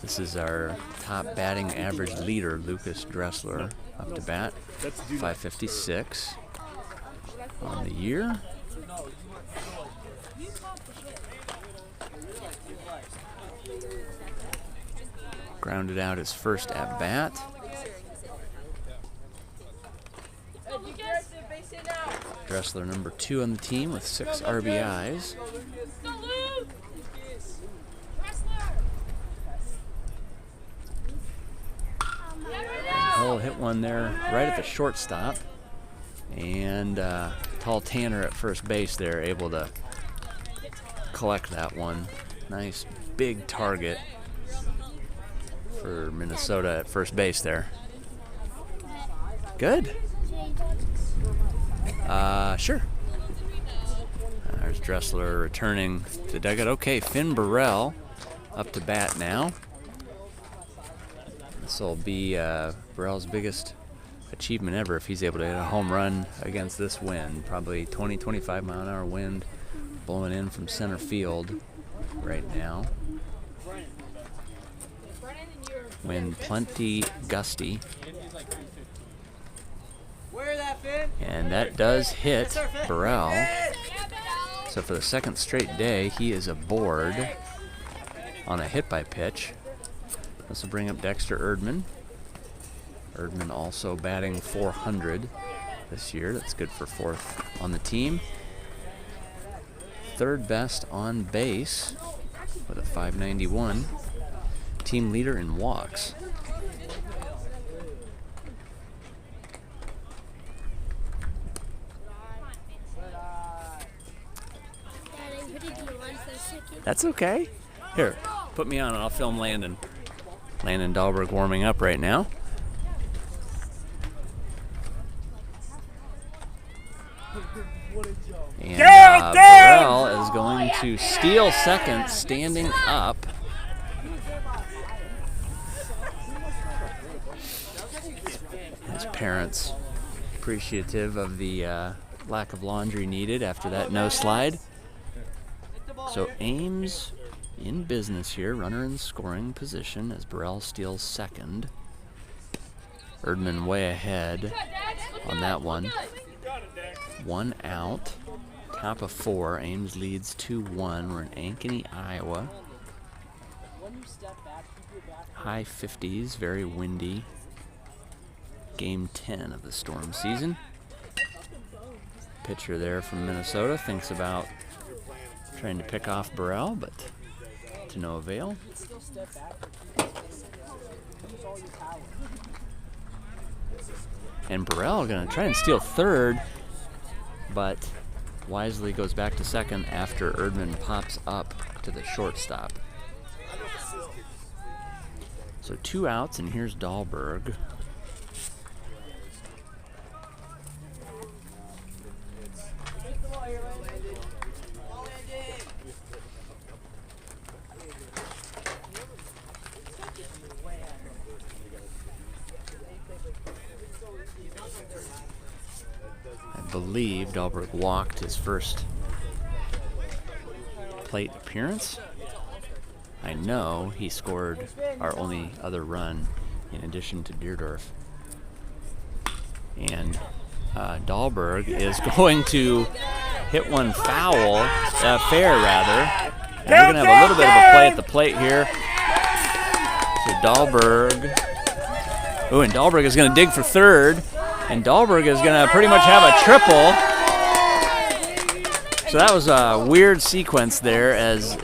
This is our top batting average leader, Lucas Dressler, up to bat. 556 on the year. Grounded out his first at bat. Dressler number 2 on the team with 6 RBIs. He'll hit one there right at the shortstop. And Tall Tanner at first base there, able to collect that one. Nice big target for Minnesota at first base there. Good. Sure. There's Dressler returning to the dugout. Okay, Finn Burrell up to bat now. This will be Burrell's biggest achievement ever if he's able to hit a home run against this wind. Probably 20, 25 mile an hour wind blowing in from center field right now. Wind plenty gusty. And that does hit Burrell. So for the second straight day, he is aboard on a hit by pitch. This will bring up Dexter Erdman. Erdman also batting .400 this year. That's good for 4th on the team. 3rd best on base with a .591. Team leader in walks. That's okay. Here, put me on and I'll film Landon. Landon Dahlberg warming up right now. And Burrell is going to steal second, standing up. His parents appreciative of the lack of laundry needed after that no slide. So Ames in business here, runner in scoring position as Burrell steals second. Erdman way ahead on that one. 1 out, top of 4. Ames leads 2-1. We're in Ankeny, Iowa. High 50s, very windy. Game 10 of the storm season. Pitcher there from Minnesota thinks about trying to pick off Burrell, but to no avail. And Burrell going to try and steal third, but wisely goes back to second after Erdman pops up to the shortstop. So 2 outs, and here's Dahlberg. I believe Dahlberg walked his first plate appearance. I know he scored our only other run in addition to Deerdorf. And Dahlberg is going to hit one foul, fair rather. And we're going to have a little bit of a play at the plate here. So Dahlberg, and Dahlberg is going to dig for third. And Dahlberg is going to pretty much have a triple. So that was a weird sequence there as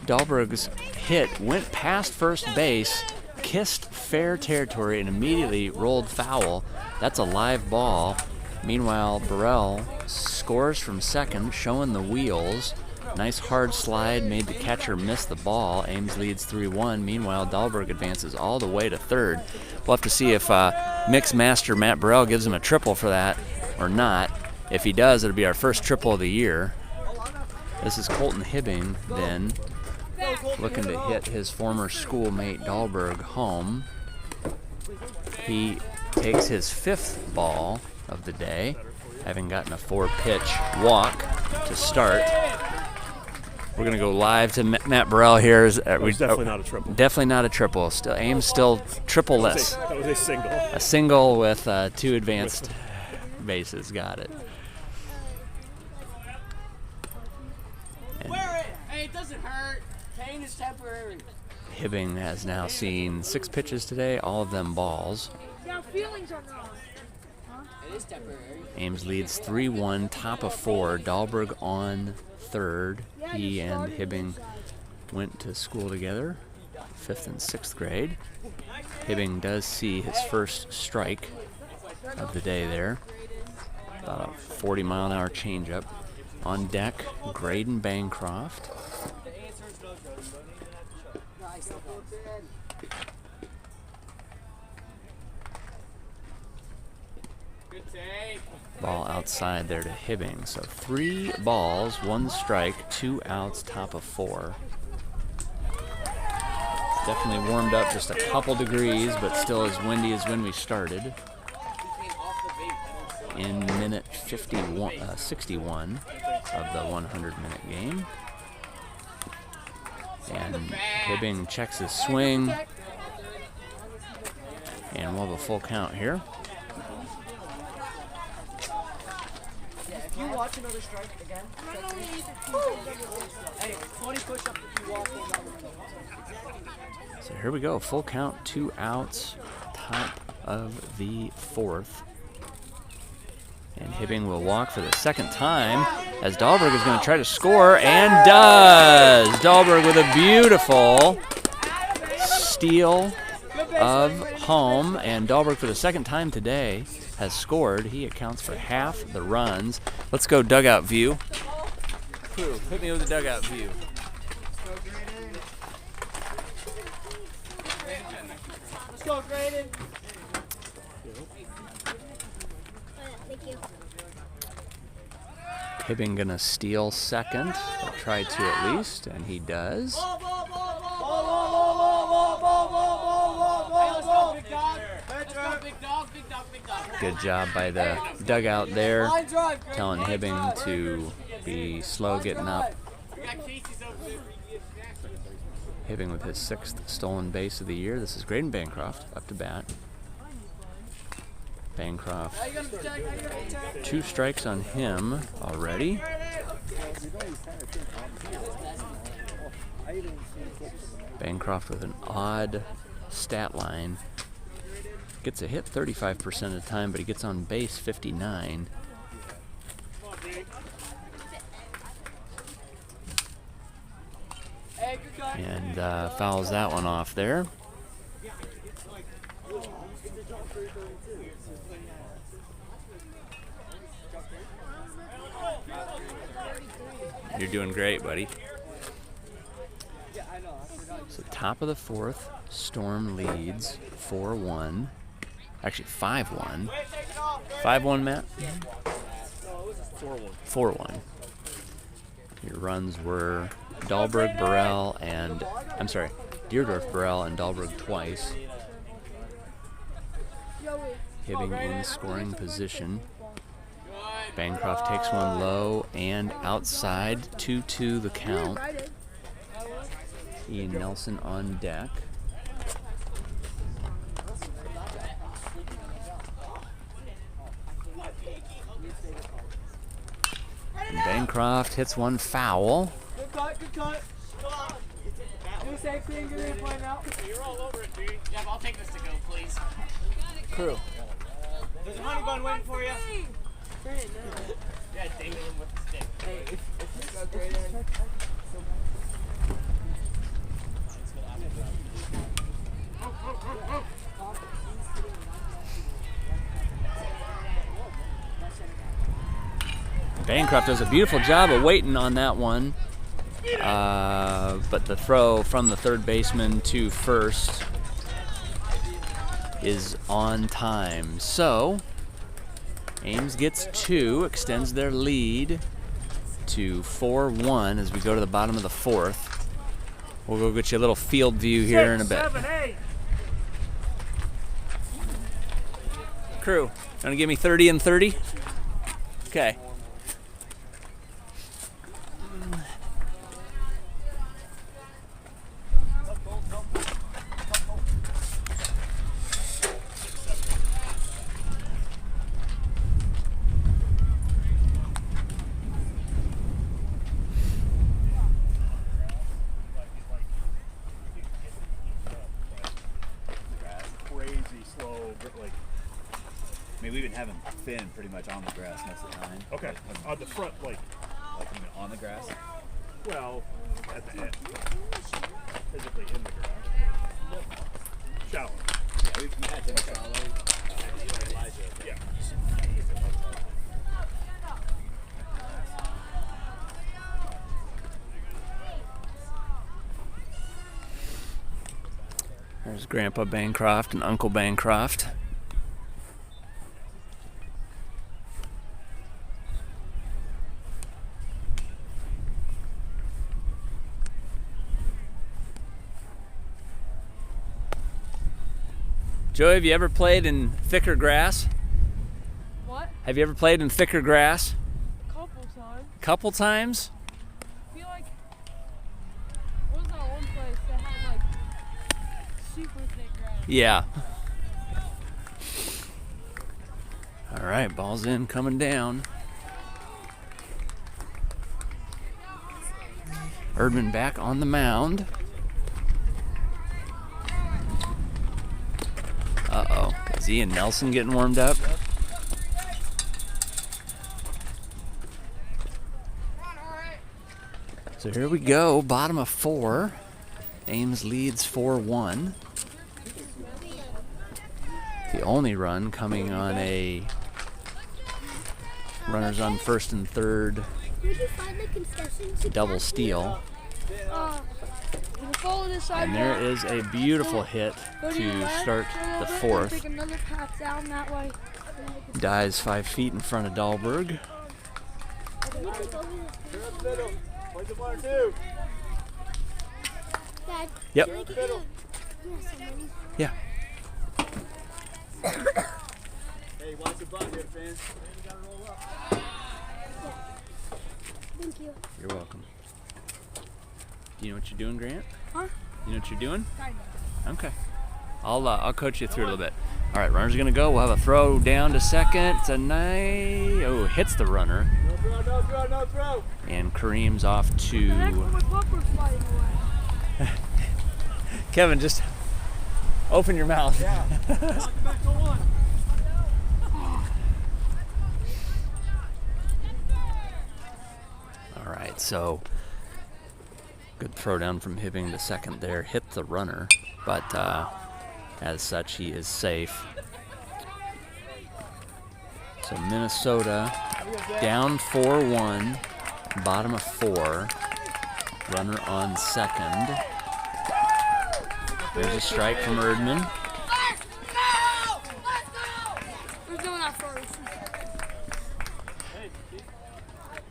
Dahlberg's hit went past first base, kissed fair territory, and immediately rolled foul. That's a live ball. Meanwhile, Burrell scores from second, showing the wheels. Nice hard slide made the catcher miss the ball. Ames leads 3-1. Meanwhile, Dahlberg advances all the way to third. We'll have to see if mix master Matt Burrell gives him a triple for that or not. If he does, it'll be our first triple of the year. This is Colton Hibbing then, looking to hit his former schoolmate Dahlberg home. He takes his 5th ball of the day, having gotten a 4-pitch walk to start. We're going to go live to Matt Burrell here. Definitely not a triple. Definitely not a triple. Still, Ames still triple-less. That was a single. A single with 2 advanced bases. Got it. Hey, it doesn't hurt. Pain is temporary. Hibbing has now seen 6 pitches today, all of them balls. Now feelings are wrong. It is temporary. Ames leads 3-1, top of 4. Dahlberg on third. He and Hibbing went to school together, 5th and 6th grade. Hibbing does see his first strike of the day there. About a 40-mile-an-hour changeup. On deck, Graydon Bancroft. Ball outside there to Hibbing. So 3 balls, 1 strike, 2 outs, top of 4. Definitely warmed up just a couple degrees, but still as windy as when we started. in minute 61 of the 100-minute game. And Hibbing checks his swing. And we'll have a full count here. If you watch another strike again, hey, 20 push-ups if you walk another. So here we go, full count, 2 outs, top of the 4th. And Hibbing will walk for the second time as Dahlberg is going to try to score, and does! Dahlberg with a beautiful steal of home, and Dahlberg for the second time today has scored. He accounts for half the runs. Let's go dugout view. Crew, hit me with the dugout view. Let's go, Graydon. Thank you. Hibbing gonna steal second, or try to at least, and he does. Good job by the dugout there, telling Hibbing to be slow getting up. Hibbing with his 6th stolen base of the year. This is Graydon Bancroft up to bat. Bancroft, 2 strikes on him already. Bancroft with an odd stat line. Gets a hit 35% of the time, but he gets on base 59. And fouls that one off there. You're doing great, buddy. So top of the 4th, Storm leads 4-1. Actually 5-1. 5-1, Matt? 4-1. Your runs were Dahlberg, Burrell, and Deerdorf, Burrell, and Dahlberg twice. Hibbing in scoring position. Bancroft takes one low and outside. 2-2 the count. Ian Nelson on deck. And Bancroft hits one foul. Good cut, good cut. Do the same thing, get in, play now. You're all over it, dude. Yeah, I'll take this to go, please. Crew. There's a honey bun waiting for you. Yeah, ding him with the stick. Hey, if you go Graydon. Bancroft does a beautiful job of waiting on that one. But the throw from the third baseman to first is on time. So Ames gets 2, extends their lead to 4-1 as we go to the bottom of the 4th. We'll go get you a little field view here in a bit. 7, 8. Crew, gonna give me 30 and 30? Okay. I mean, we've been having Finn pretty much on the grass most of the time. Okay, on the front, like on the grass. Well, at the end, physically in the grass. Shallow. Yeah, we've had him shallow. Elijah. Yeah. There's Grandpa Bancroft and Uncle Bancroft. Joey, have you ever played in thicker grass? What? Have you ever played in thicker grass? Couple times. Couple times? I feel like, what was that one place that had like super thick grass? Yeah. All right, ball's in, coming down. Erdman back on the mound. Uh-oh. Is Ian Nelson getting warmed up? So here we go, bottom of 4. Ames leads 4-1. The only run coming on a runners on first and third Where'd you find the concessions? double steal. Follow this side. And there is a beautiful hit to start the 4th. Take another path down that way. Dies 5 feet in front of Dahlberg. Dad, Yep. can I get you? Yeah. Hey, watch the butt here, fans. Thank you. You're welcome. Do you know what you're doing, Grant? Huh? You know what you're doing? Kinda. Okay. I'll coach you through it a little bit. All right, runners are gonna go. We'll have a throw down to second. It's a nice. Oh, hits the runner. No throw, no throw, no throw. And Kareem's off The heck, to my bumper's flying away. Kevin. Just open your mouth. Yeah. Knock it back to 1. All right, so good throw down from Hibbing to second there. Hit the runner, but as such, he is safe. So Minnesota down 4-1, bottom of 4. Runner on second. There's a strike from Erdman. Who's doing that first? Hey,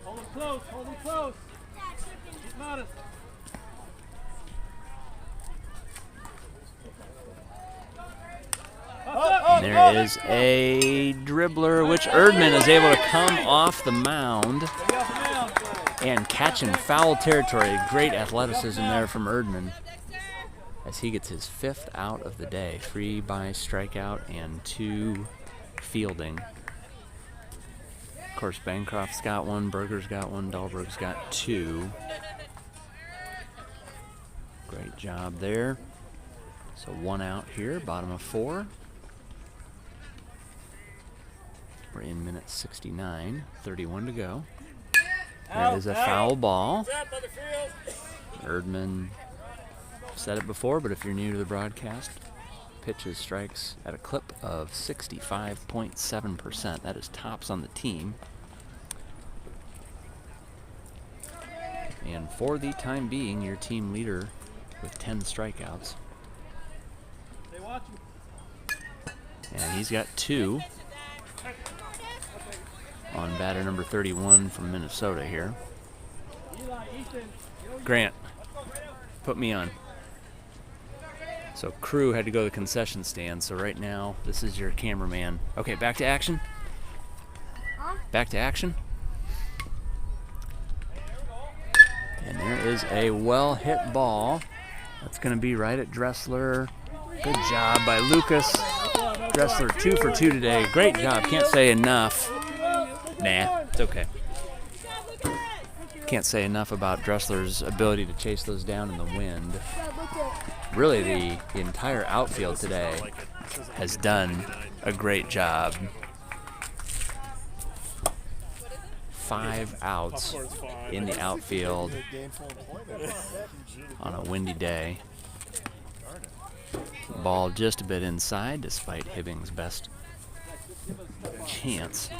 hold him close, hold him close. Keep modest. And there is a dribbler, which Erdman is able to come off the mound and catch in foul territory. Great athleticism there from Erdman as he gets his 5th out of the day. 3 by strikeout and 2 fielding. Of course, Bancroft's got 1, Berger's got 1, Dahlberg's got 2. Great job there. So 1 out here, bottom of 4. We're in minute 69, 31 to go. That is a foul ball. Erdman said it before, but if you're new to the broadcast, pitches strikes at a clip of 65.7%. That is tops on the team. And for the time being, your team leader with 10 strikeouts. And he's got 2 on batter number 31 from Minnesota here. Grant, put me on. So Crew had to go to the concession stand, so right now this is your cameraman. Okay, back to action. Back to action. And there is a well-hit ball. That's going to be right at Dressler. Good job by Lucas. Dressler 2 for 2 today. Great job. Can't say enough. Nah, it's okay. Can't say enough about Dressler's ability to chase those down in the wind. Really, the entire outfield today has done a great job. 5 outs in the outfield on a windy day. Ball just a bit inside, despite Hibbing's best chance.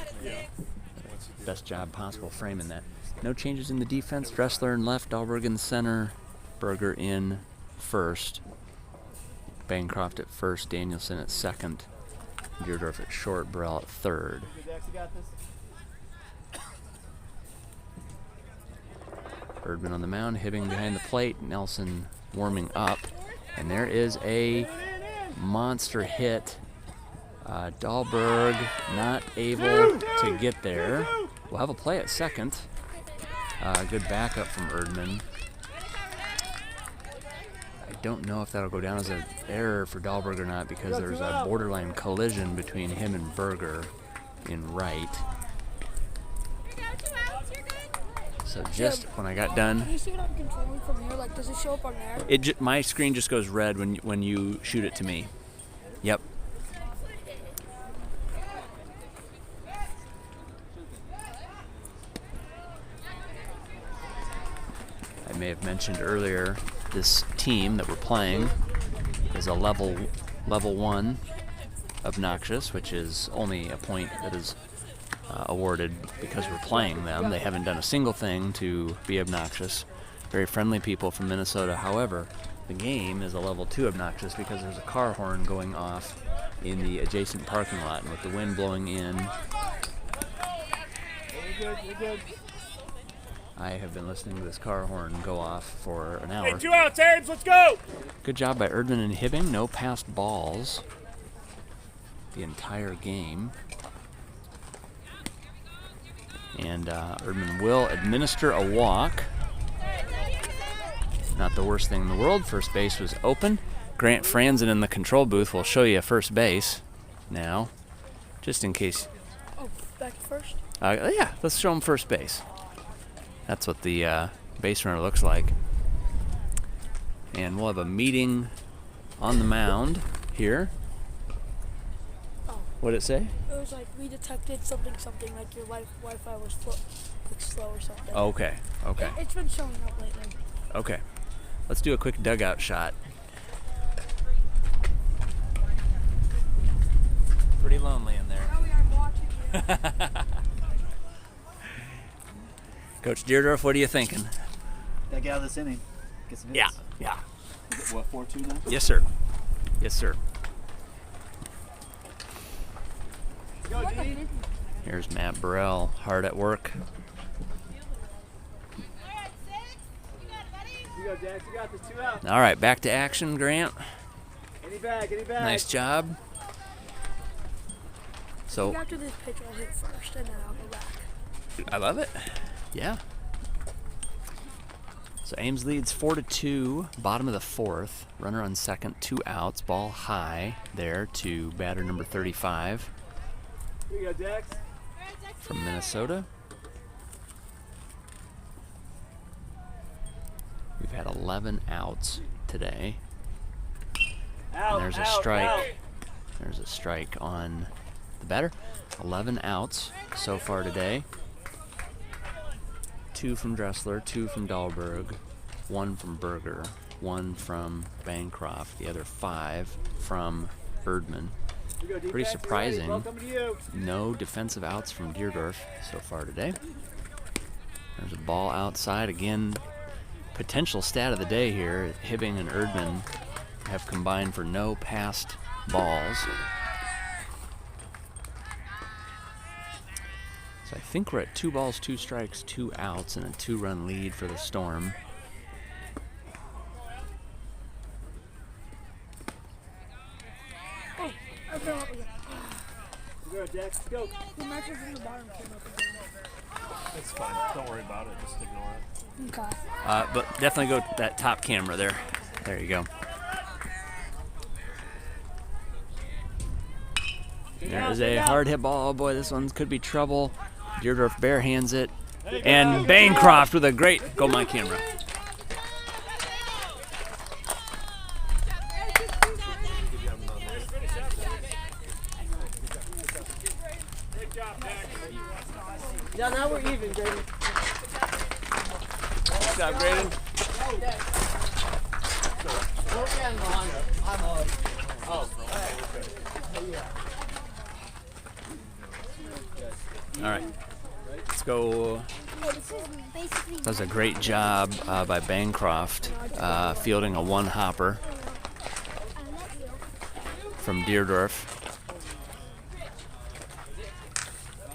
Best job possible framing that. No changes in the defense. Dressler in left, Dahlberg in center, Berger in first, Bancroft at first, Danielson at second, Deerdorf at short, Burrell at third. Erdman on the mound, Hibbing behind the plate, Nelson warming up, and there is a monster hit Dahlberg not able to get there. We'll have a play at second. Good backup from Erdman. I don't know if that'll go down as an error for Dahlberg or not because there's a borderline collision between him and Berger in right. So just when I got done, Can you see what I'm controlling from here? Like, does it show up on there? my screen just goes red when you shoot it to me. Yep. I may have mentioned earlier, this team that we're playing is a level 1 obnoxious, which is only a point that is awarded because we're playing them. They haven't done a single thing to be obnoxious. Very friendly people from Minnesota. However, the game is a level 2 obnoxious because there's a car horn going off in the adjacent parking lot, and with the wind blowing in, You're good. I have been listening to this car horn go off for an hour. Hey, 2 outs, Ames, let's go! Good job by Erdman and Hibbing. No passed balls the entire game. And Erdman will administer a walk. Not the worst thing in the world. First base was open. Grant Franzen in the control booth will show you first base now, just in case. Oh, back first? Yeah, let's show him first base. That's what the base runner looks like. And we'll have a meeting on the mound here. Oh. What'd it say? It was like, we detected something, like your Wi-Fi was slow or something. Okay. It's been showing up lately. Okay. Let's do a quick dugout shot. Pretty lonely in there. Oh, yeah, I'm watching you. Coach Deerdorf, what are you thinking? Gotta get out of this inning. Get some hits. Yeah. What, 4-2 now? Yes, sir. Yes, sir. Go, D. Here's Matt Burrell, hard at work. You go, Jax. You got this. 2 out. All right, back to action, Grant. Any bag. Nice job. So After this pitch, I'll hit first, and then I'll go back. I love it. Yeah. So Ames leads 4-2, bottom of the 4th. Runner on second, 2 outs. Ball high there to batter number 35 Here you go, Jax. from Minnesota. We've had 11 outs today. Out, And there's a out, strike. out. There's a strike on the batter. 11 outs so far today. 2 from Dressler, 2 from Dahlberg, 1 from Berger, 1 from Bancroft, the other 5 from Erdman. You go, Pretty defense. surprising. Welcome to you. No defensive outs from Deerdorf so far today. There's a ball outside. Again, potential stat of the day here. Hibbing and Erdman have combined for no passed balls. So I think we're at 2 balls, 2 strikes, 2 outs, and a 2-run lead for the Storm. Oh, I fell up again. You go, Jax. Go. The mattress in the bottom came up again. It's fine. Don't worry about it. Just ignore it. Okay. But definitely go to that top camera there. There you go. There's a hard hit ball. Oh boy, this one could be trouble. Deerdorf barehands it. And Bancroft with a great, go my camera. Yeah, now we're even, Graydon. Good job, Graydon. All right, let's go. That was a great job by Bancroft fielding a 1-hopper from Deerdorf.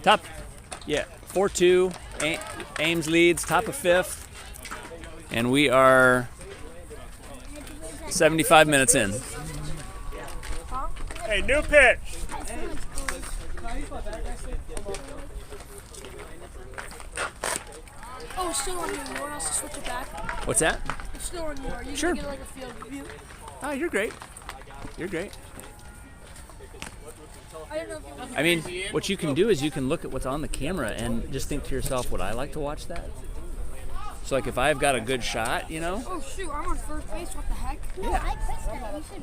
Top, yeah, 4-2. Ames leads, top of 5th, and we are 75 minutes in. Hey, new pitch. Oh, it's still on you. You want us to switch it back? What's that? It's still on you. Are you Sure. gonna get like a field view? Oh, you're great. You're great. I don't know if you want I mean, what you can do is you can look at what's on the camera and just think to yourself, would I like to watch that? So, like, if I've got a good shot, you know? Oh, shoot. I'm on first base. What the heck? Yeah.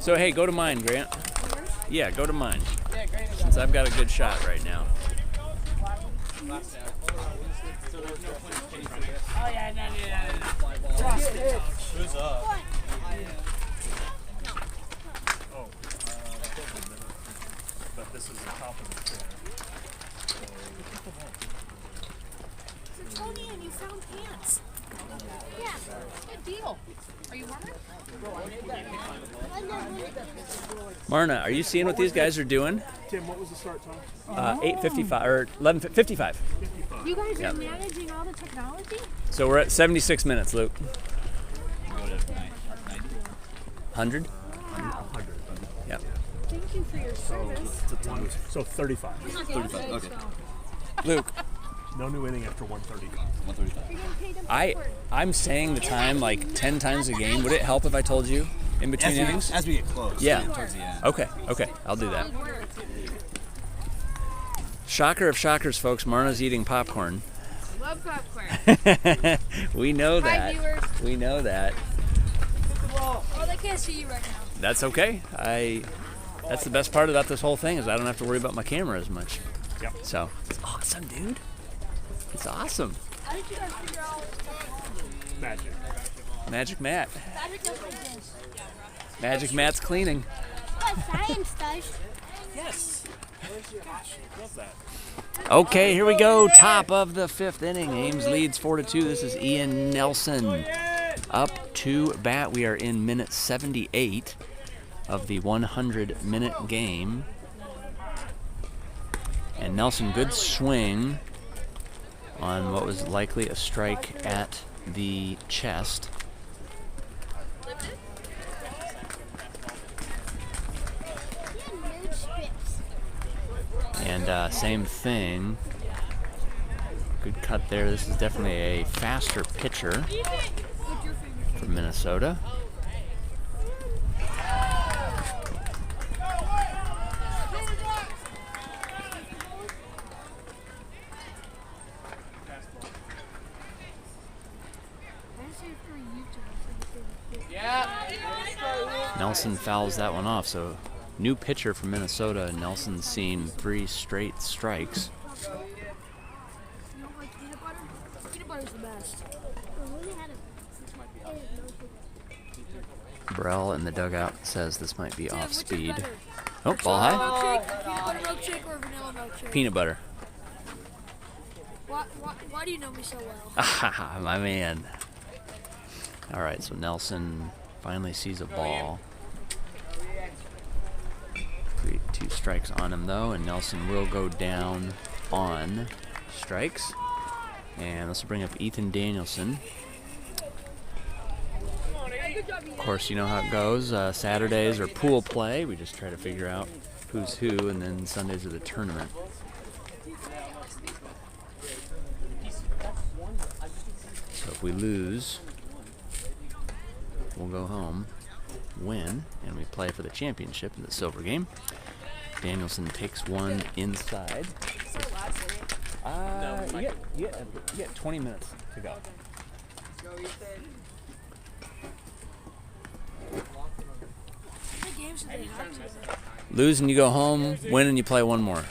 So, hey, go to mine, Grant. Yeah, go to mine. Since I've got a good shot right now. Oh, yeah, no. Who's up? Oh, but this is the top of the chair. So Tony, and you found pants. Yeah, good deal. Are you warmer? Marna, are you seeing what these guys are doing? Tim, what was the start time? 8:55 or 11:55. You guys Yep. are managing all the technology? So we're at 76 minutes, Luke. 100? Wow. Yep. Thank you for your service. So 35. 35, okay. Luke, No new inning after 135. You're gonna pay them I'm saying the time like 10 times a game. Would it help if I told you in between innings? As we get close. Yeah. Towards the end. Okay, I'll do that. Shocker of shockers, folks. Marna's eating popcorn. Love popcorn. We know Hi, that. viewers. We know that. Oh, they can't see you right now. That's okay. That's the best part about this whole thing is I don't have to worry about my camera as much. Yep. So it's awesome, dude. It's awesome. How did you guys figure out? Magic. Magic Matt. Magic doesn't exist. Magic Matt's cleaning. What science does? Yes. Love that. Okay, here we go. Top of the 5th inning. Ames leads 4-2. This is Ian Nelson up to bat. We are in minute 78 of the 100-minute game. And Nelson, good swing on what was likely a strike at the chest. And same thing. Good cut there. This is definitely a faster pitcher from Minnesota. Nelson fouls that one off, so new pitcher from Minnesota. Nelson's seen 3 straight strikes. You don't like peanut butter? Peanut butter's the best. Burrell in the dugout says this might be Tim, off which is speed. better? Oh, ball high. Milkshake, peanut butter milkshake, or vanilla milkshake? Peanut butter. Why do you know me so well? Ah, my man. All right, so Nelson finally sees a ball. 2 strikes on him, though, and Nelson will go down on strikes. And this will bring up Ethan Danielson. Of course, you know how it goes. Saturdays are pool play. We just try to figure out who's who, and then Sundays are the tournament. So if we lose, we'll go home, win, and we play for the championship in the silver game. Danielson takes one inside. You got 20 minutes to go. Lose and you go home, win and you play one more.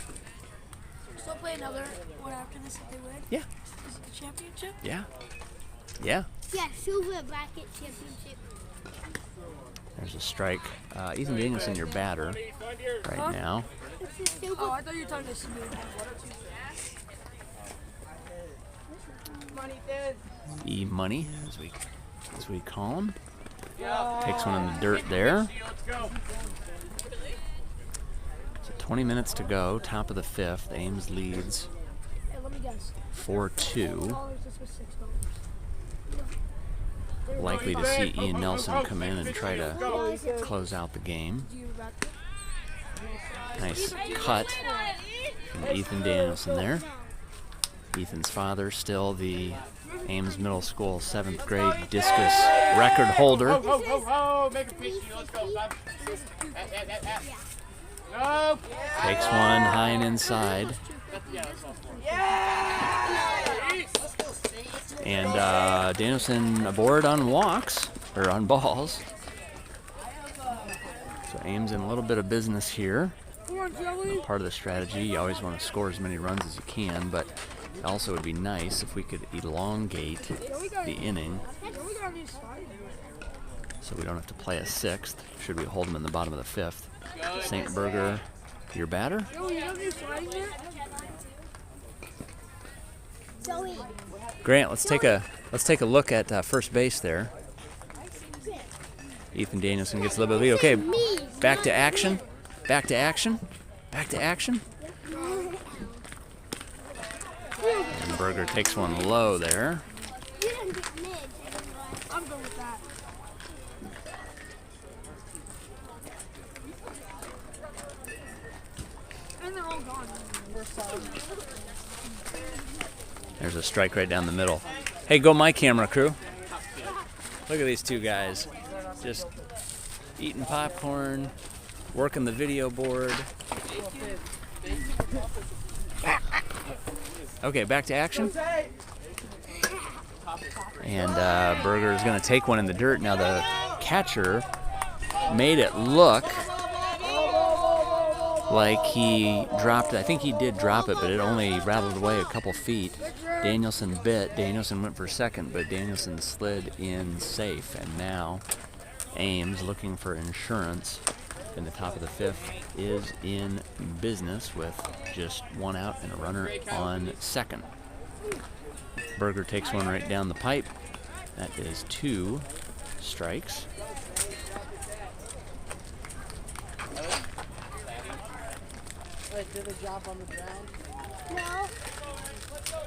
Still play another one after this if they win? Yeah. Is it the championship? Yeah. Yeah. Yeah, silver bracket championship. There's a strike. Ethan Danielson, your batter right now. Oh, I thought you were talking to Snoop. E-Money, as we call him. Takes one in the dirt there. So 20 minutes to go, top of the 5th. Ames leads Hey, let me guess. 4-2. This was $6. Likely to see Ian Nelson come in and try to close out the game. Nice cut And Ethan Danielson there. Ethan's father, still the Ames Middle School 7th grade discus record holder. Oh, make a pitch. Let's go. No. Takes one high and inside. And Danielson aboard on walks, or on balls. So Ames in a little bit of business here. Part of the strategy, you always want to score as many runs as you can, but it also would be nice if we could elongate the inning so we don't have to play a 6th, should we hold them in the bottom of the 5th. St. Berger, your batter. Grant, let's take a look at first base there. Ethan Danielson gets a little bit of lead. Okay, back to action. Back to action. Back to action. And Berger takes one low there. I'm good with that. And they're all gone. There's a strike right down the middle. Hey, go my camera, crew. Look at these two guys. Just eating popcorn, working the video board. Okay, back to action. And Berger is going to take one in the dirt. Now the catcher made it look like he dropped it. I think he did drop it, but it only rattled away a couple feet. Danielson bit. Danielson went for second, but Danielson slid in safe. And now Ames, looking for insurance in the top of the 5th, is in business with just one out and a runner on second. Berger takes one right down the pipe. That is 2 strikes. Wait, did a job on the ground? No.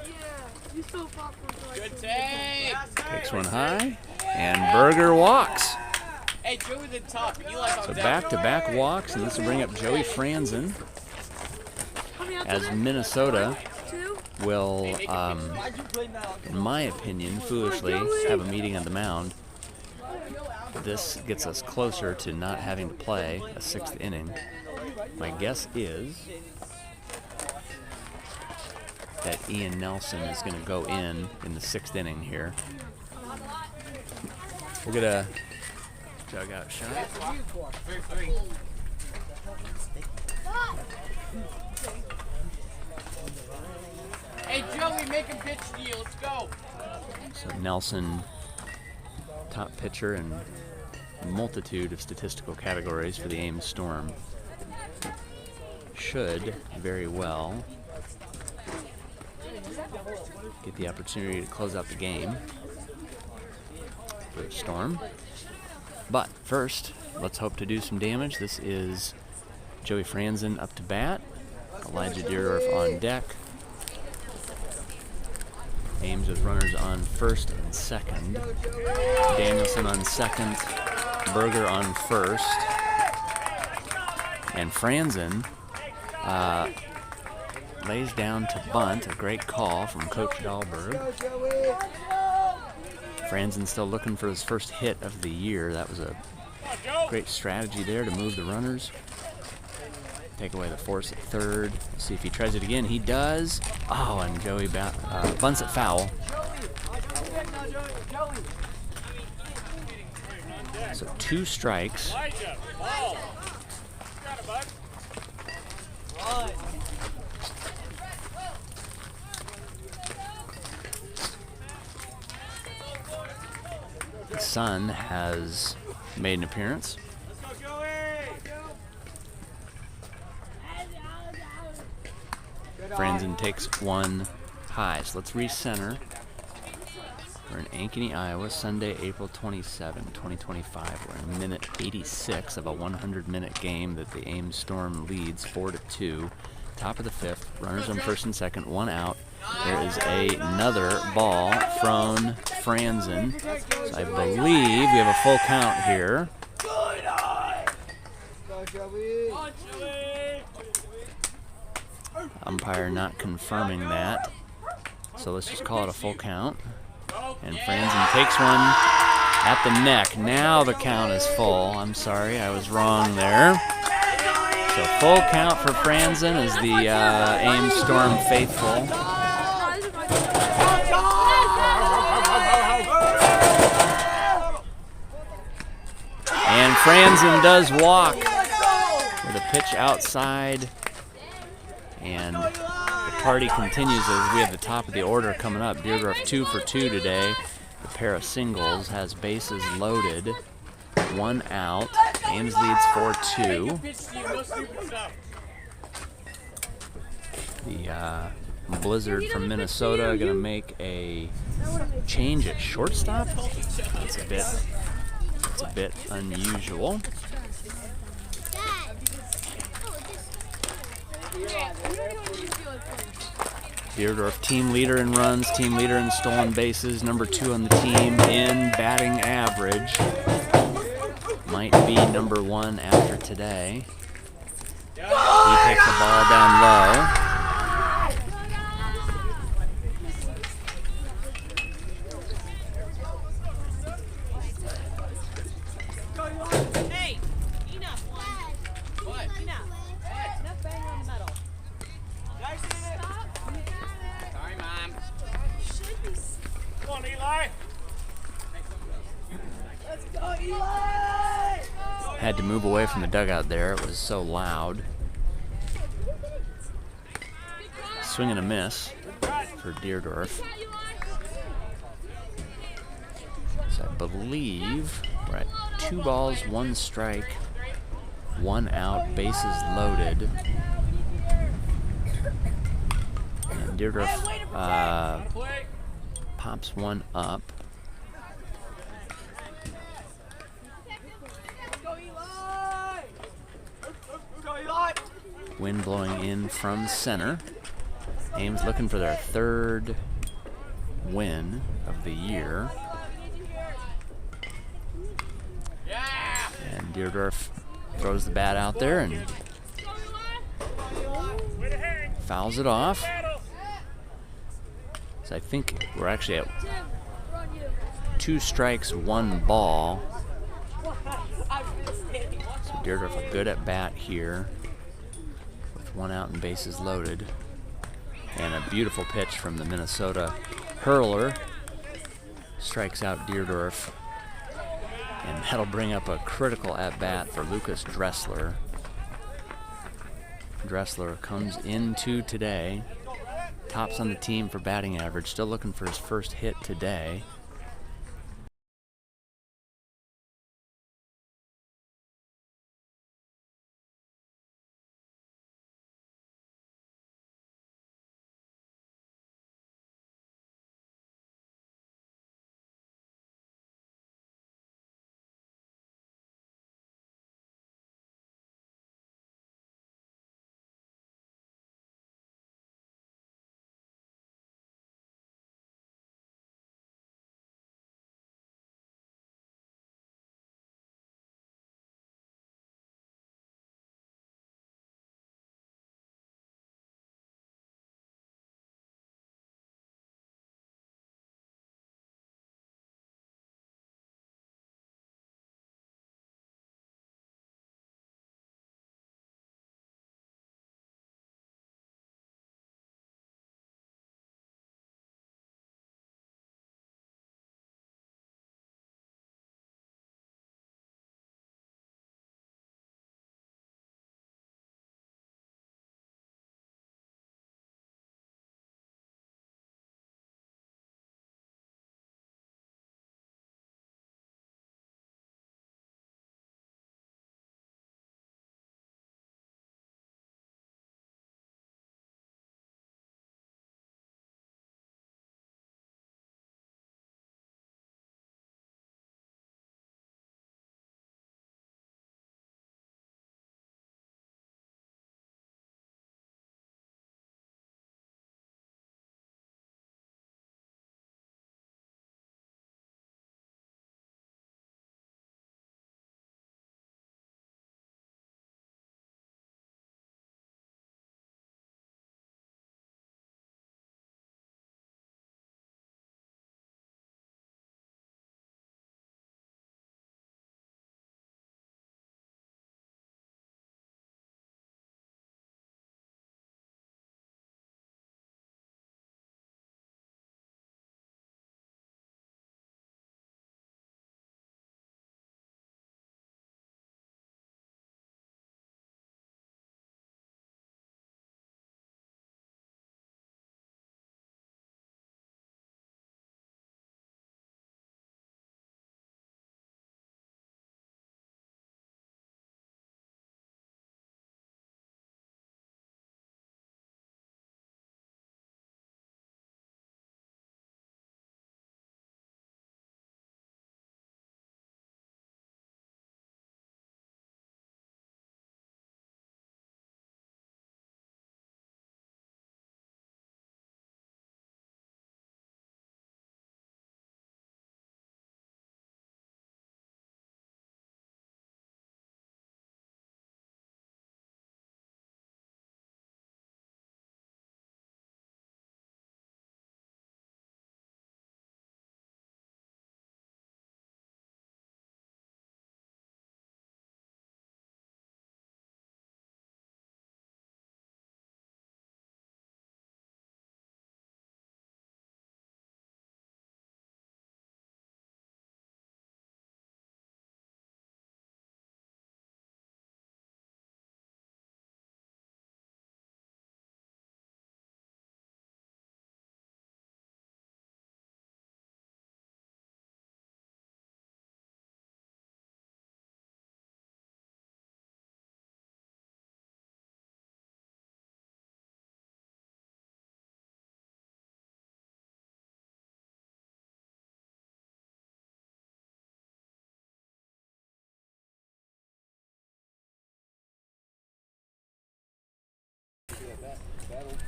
Yeah. You still popcorn. Good take. Takes one high, and Berger walks. Hey, Joey the top. You like So back-to-back walks, and this will bring up Joey Franzen as Minnesota will, in my opinion, foolishly have a meeting on the mound. This gets us closer to not having to play a 6th inning. My guess is that Ian Nelson is going to go in the 6th inning here. We'll get a dugout shot. Hey, Joey, make a pitch to you. Let's go. So Nelson, top pitcher in a multitude of statistical categories for the Ames Storm, should very well get the opportunity to close out the game for the Storm. But first, let's hope to do some damage. This is Joey Franzen up to bat. Elijah Deerdorf on deck. Ames with runners on first and second. Danielson on second. Berger on first. And Franzen lays down to bunt. A great call from Coach Dahlberg. Franzen still looking for his first hit of the year. That was a great strategy there to move the runners. Take away the force at third. See if he tries it again. He does. Oh, and Joey bunts it foul. So 2 strikes. The sun has made an appearance. Franzen takes one high. So let's recenter. We're in Ankeny, Iowa, Sunday, April 27, 2025. We're in minute 86 of a 100-minute game that the Ames Storm leads 4-2. Top of the 5th, runners on first and second, 1 out. There is another ball from Franzen. So I believe we have a full count here. Umpire not confirming that. So let's just call it a full count. And Franzen takes one at the neck. Now the count is full. I'm sorry, I was wrong there. So full count for Franzen as the Ames Storm faithful. And Franzen does walk with a pitch outside. And the party continues as we have the top of the order coming up. Deerdorf 2 for 2 today. The pair of singles has bases loaded. 1 out. Ames leads 4-2. The Blizzard from Minnesota going to make a change at shortstop. It's a bit unusual. Deerdorf team leader in runs, team leader in stolen bases, number 2 on the team in batting average. Might be number 1 after today. He takes the ball down low. Had to move away from the dugout there. It was so loud. Swing and a miss for Deerdorf. So I believe we're at 2 balls, 1 strike, 1 out, bases loaded. And Deerdorf pops 1 up. Wind blowing in from center. Ames looking for their 3rd win of the year. And Deerdorf throws the bat out there and fouls it off. So I think we're actually at 2 strikes, 1 ball. So Deerdorf a good at bat here. 1 out and bases loaded. And a beautiful pitch from the Minnesota hurler. Strikes out Deerdorf. And that'll bring up a critical at-bat for Lucas Dressler. Dressler comes into today. Tops on the team for batting average. Still looking for his first hit today.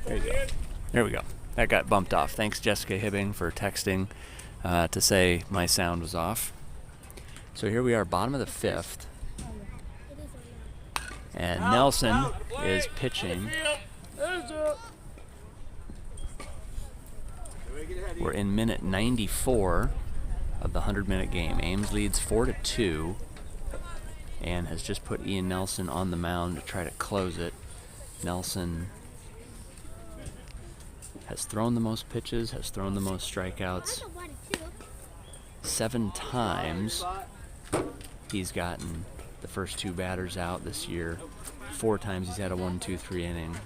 There you go. There we go. That got bumped off. Thanks, Jessica Hibbing, for texting to say my sound was off. So here we are, bottom of the 5th. And Nelson is pitching. We're in minute 94 of the 100-minute game. Ames leads 4-2 and has just put Ian Nelson on the mound to try to close it. Nelson has thrown the most pitches, has thrown the most strikeouts. 7 times he's gotten the first 2 batters out this year. 4 times he's had a 1-2-3 inning.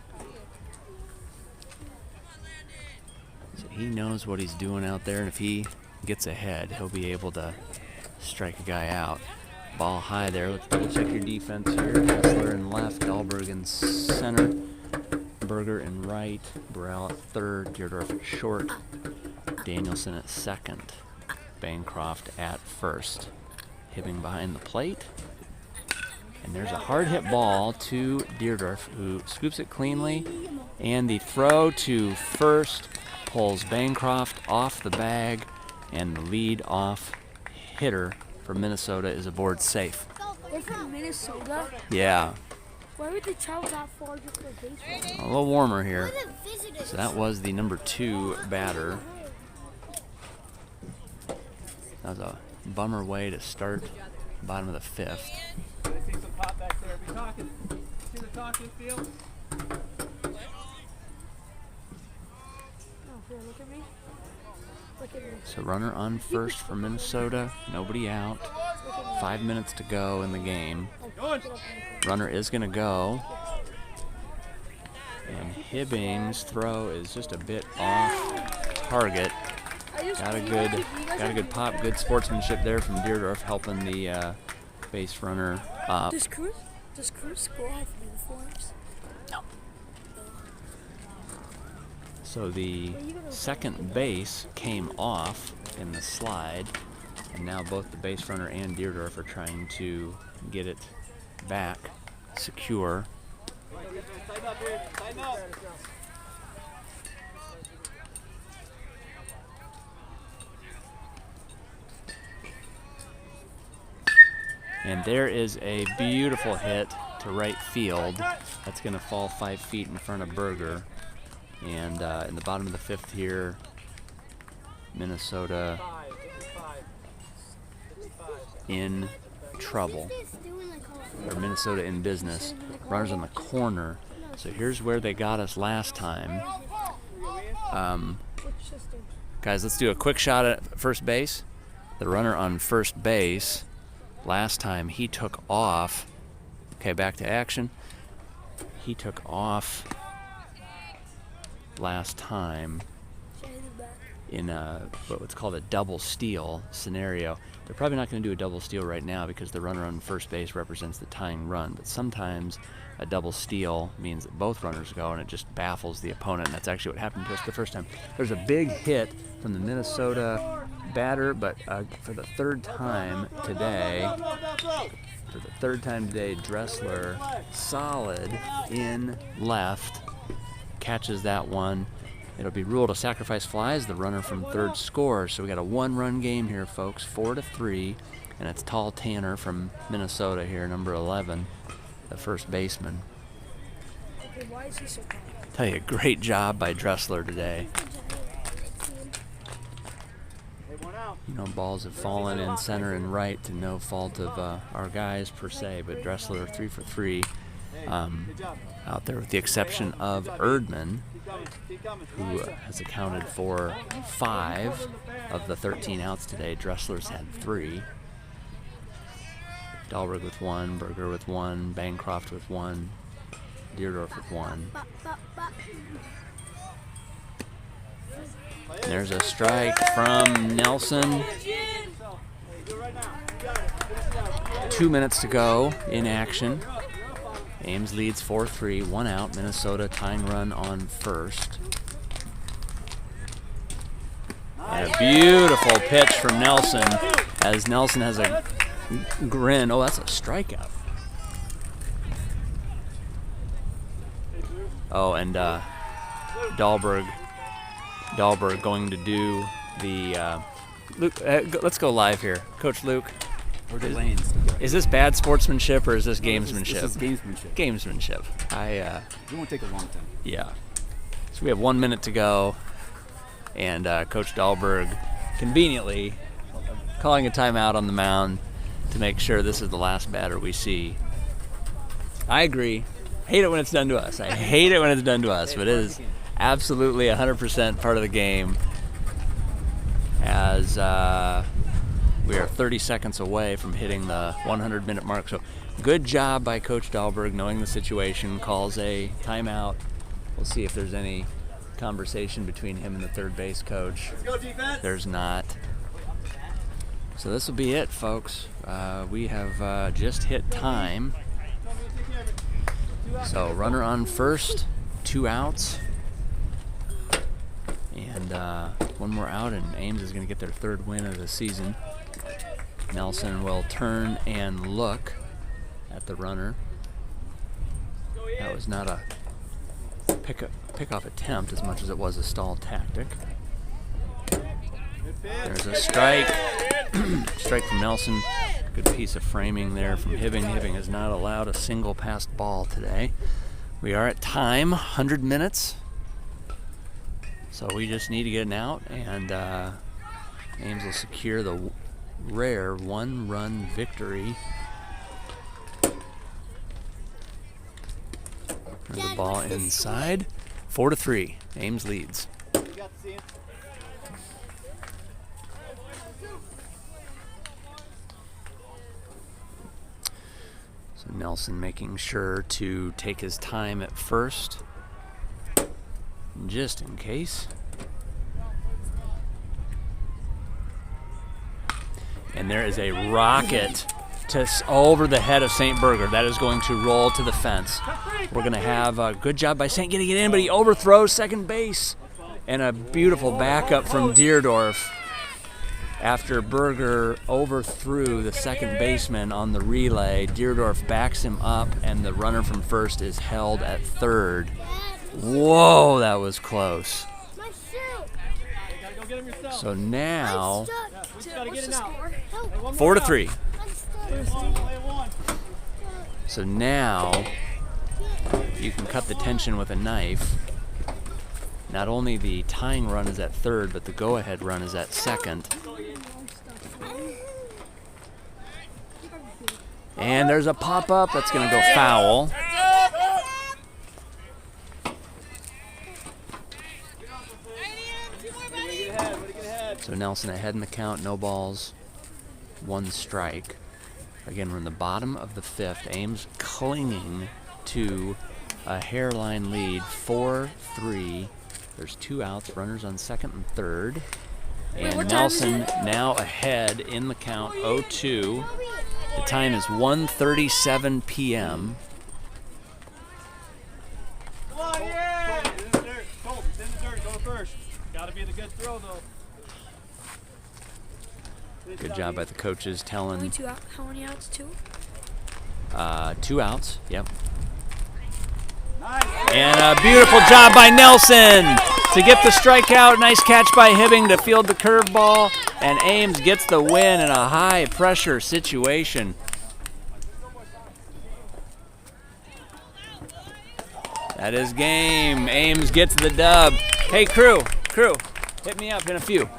So he knows what he's doing out there, and if he gets ahead, he'll be able to strike a guy out. Ball high there. Let's double check your defense here. Kessler in left, Dahlberg in center, Berger in right, Burrell at third, Deerdorf at short, Danielson at second, Bancroft at first. Hibbing behind the plate. And there's a hard hit ball to Deerdorf, who scoops it cleanly. And the throw to first pulls Bancroft off the bag, and the lead off hitter for Minnesota is aboard safe. They're from Minnesota? Yeah. Why would they travel that far just for baseball? A little warmer here. So that was the number 2 batter. That was a bummer way to start the bottom of the 5th. I see some pop back there. Be talking. See the talking field? Look at me. Look at me. So runner on first for Minnesota. Nobody out. 5 minutes to go in the game. Runner is going to go. And Hibbing's throw is just a bit off target. Got a good pop, good sportsmanship there from Deerdorf, helping the base runner up. Does Cruz school have uniforms? No. So the second base came off in the slide, and now both the base runner and Deerdorf are trying to get it back secure. Tighten up here. Tighten up. And there is a beautiful hit to right field. That's going to fall 5 feet in front of Berger. And in the bottom of the 5th here, Minnesota in trouble. Or Minnesota in business. Runners on the corner. So here's where they got us last time. Guys, let's do a quick shot at first base. The runner on first base, last time he took off. Okay, back to action. He took off last time in what's called a double steal scenario. They're probably not going to do a double steal right now because the runner on first base represents the tying run, but sometimes a double steal means that both runners go and it just baffles the opponent, and that's actually what happened to us the first time. There's a big hit from the Minnesota batter, but for the third time today, Dressler, solid in left, catches that one. It'll be ruled a sacrifice fly as the runner from third scores. So we got a 1-run game here, folks, 4-3, and it's Tall Tanner from Minnesota here, number 11, the first baseman. Okay, why is he so tall? Tell you, great job by Dressler today. You know, balls have fallen in center and right to no fault of our guys per se, but Dressler 3 for 3 out there, with the exception of Erdman, who has accounted for 5 of the 13 outs today. Dressler's had 3. Dahlberg with 1, Berger with 1, Bancroft with 1, Deerdorf with 1. And there's a strike from Nelson. 2 minutes to go in action. Ames leads 4-3, 1 out. Minnesota tying run on first. And a beautiful pitch from Nelson, as Nelson has a grin. Oh, that's a strikeout. Oh, and Dahlberg going to do the Luke. Let's go live here, Coach Luke. Or the lanes. Is this bad sportsmanship or is this gamesmanship? This is gamesmanship. Gamesmanship. It won't take a long time. Yeah. So we have 1 minute to go, and Coach Dahlberg conveniently calling a timeout on the mound to make sure this is the last batter we see. I agree. Hate it when it's done to us. I hate it when it's done to us, but it is absolutely 100% part of the game, as we are 30 seconds away from hitting the 100-minute mark. So good job by Coach Dahlberg knowing the situation, calls a timeout. We'll see if there's any conversation between him and the third base coach. Let's go, defense. There's not. So this will be it, folks. We have just hit time. So runner on first, 2 outs, and 1 more out, and Ames is going to get their 3rd win of the season. Nelson will turn and look at the runner. That was not a pick-off attempt as much as it was a stall tactic. There's a strike. Strike from Nelson. Good piece of framing there from Hibbing. Hibbing has not allowed a single passed ball today. We are at time, 100 minutes. So we just need to get an out, and Ames will secure the rare 1-run victory. There's the ball inside. 4-3. Ames leads. So Nelson making sure to take his time at first, just in case. And there is a rocket over the head of St. Berger. That is going to roll to the fence. We're going to have a good job by St. getting it in, but he overthrows second base. And a beautiful backup from Deerdorf after Berger overthrew the second baseman on the relay. Deerdorf backs him up, and the runner from first is held at third. Whoa, that was close. So now, 4-3. So now, you can cut the tension with a knife. Not only the tying run is at third, but the go-ahead run is at second. And there's a pop-up that's going to go foul. So Nelson ahead in the count, no balls, 1 strike. Again, we're in the bottom of the 5th. Ames clinging to a hairline lead, 4-3. There's 2 outs, runners on second and third. And Nelson now ahead in the count, 0-2. The time is 1:37 p.m. Come on, yeah! It's in the dirt. Colt, it's in the dirt. Go first. Gotta be the good throw, though. Good job by the coaches telling. Only 2 out. How many outs? 2? 2 outs, yep. And a beautiful job by Nelson to get the strikeout. Nice catch by Hibbing to field the curveball. And Ames gets the win in a high-pressure situation. That is game. Ames gets the dub. Hey, crew, hit me up in a few.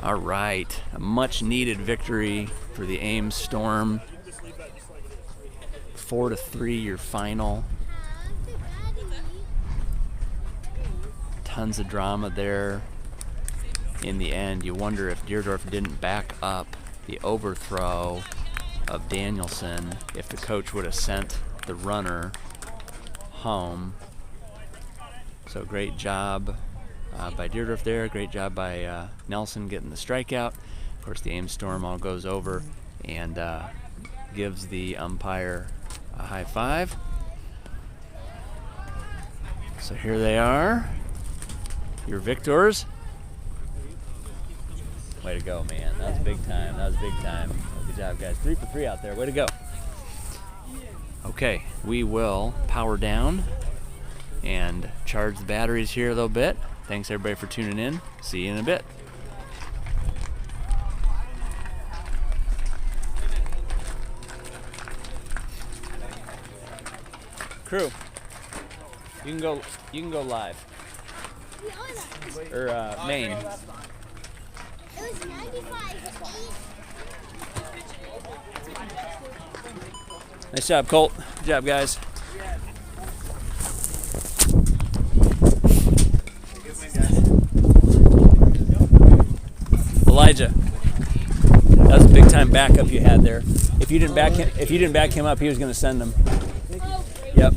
All right, a much-needed victory for the Ames Storm. 4-3 your final. Tons of drama there. In the end, you wonder if Deerdorf didn't back up the overthrow of Danielson, if the coach would have sent the runner home. So great job by Deerdorf there. Great job by Nelson getting the strikeout. Of course, the Ames Storm all goes over and gives the umpire a high five. So here they are, your victors. Way to go, man. That was big time. That was big time. Good job, guys. 3 for 3 out there. Way to go. Okay, we will power down and charge the batteries here a little bit. Thanks, everybody, for tuning in. See you in a bit. Crew, you can go live. Or main. It was 95. Nice job, Colt. Good job, guys. Elijah, that was a big time backup you had there. If you didn't back him up, he was going to send them. Yep.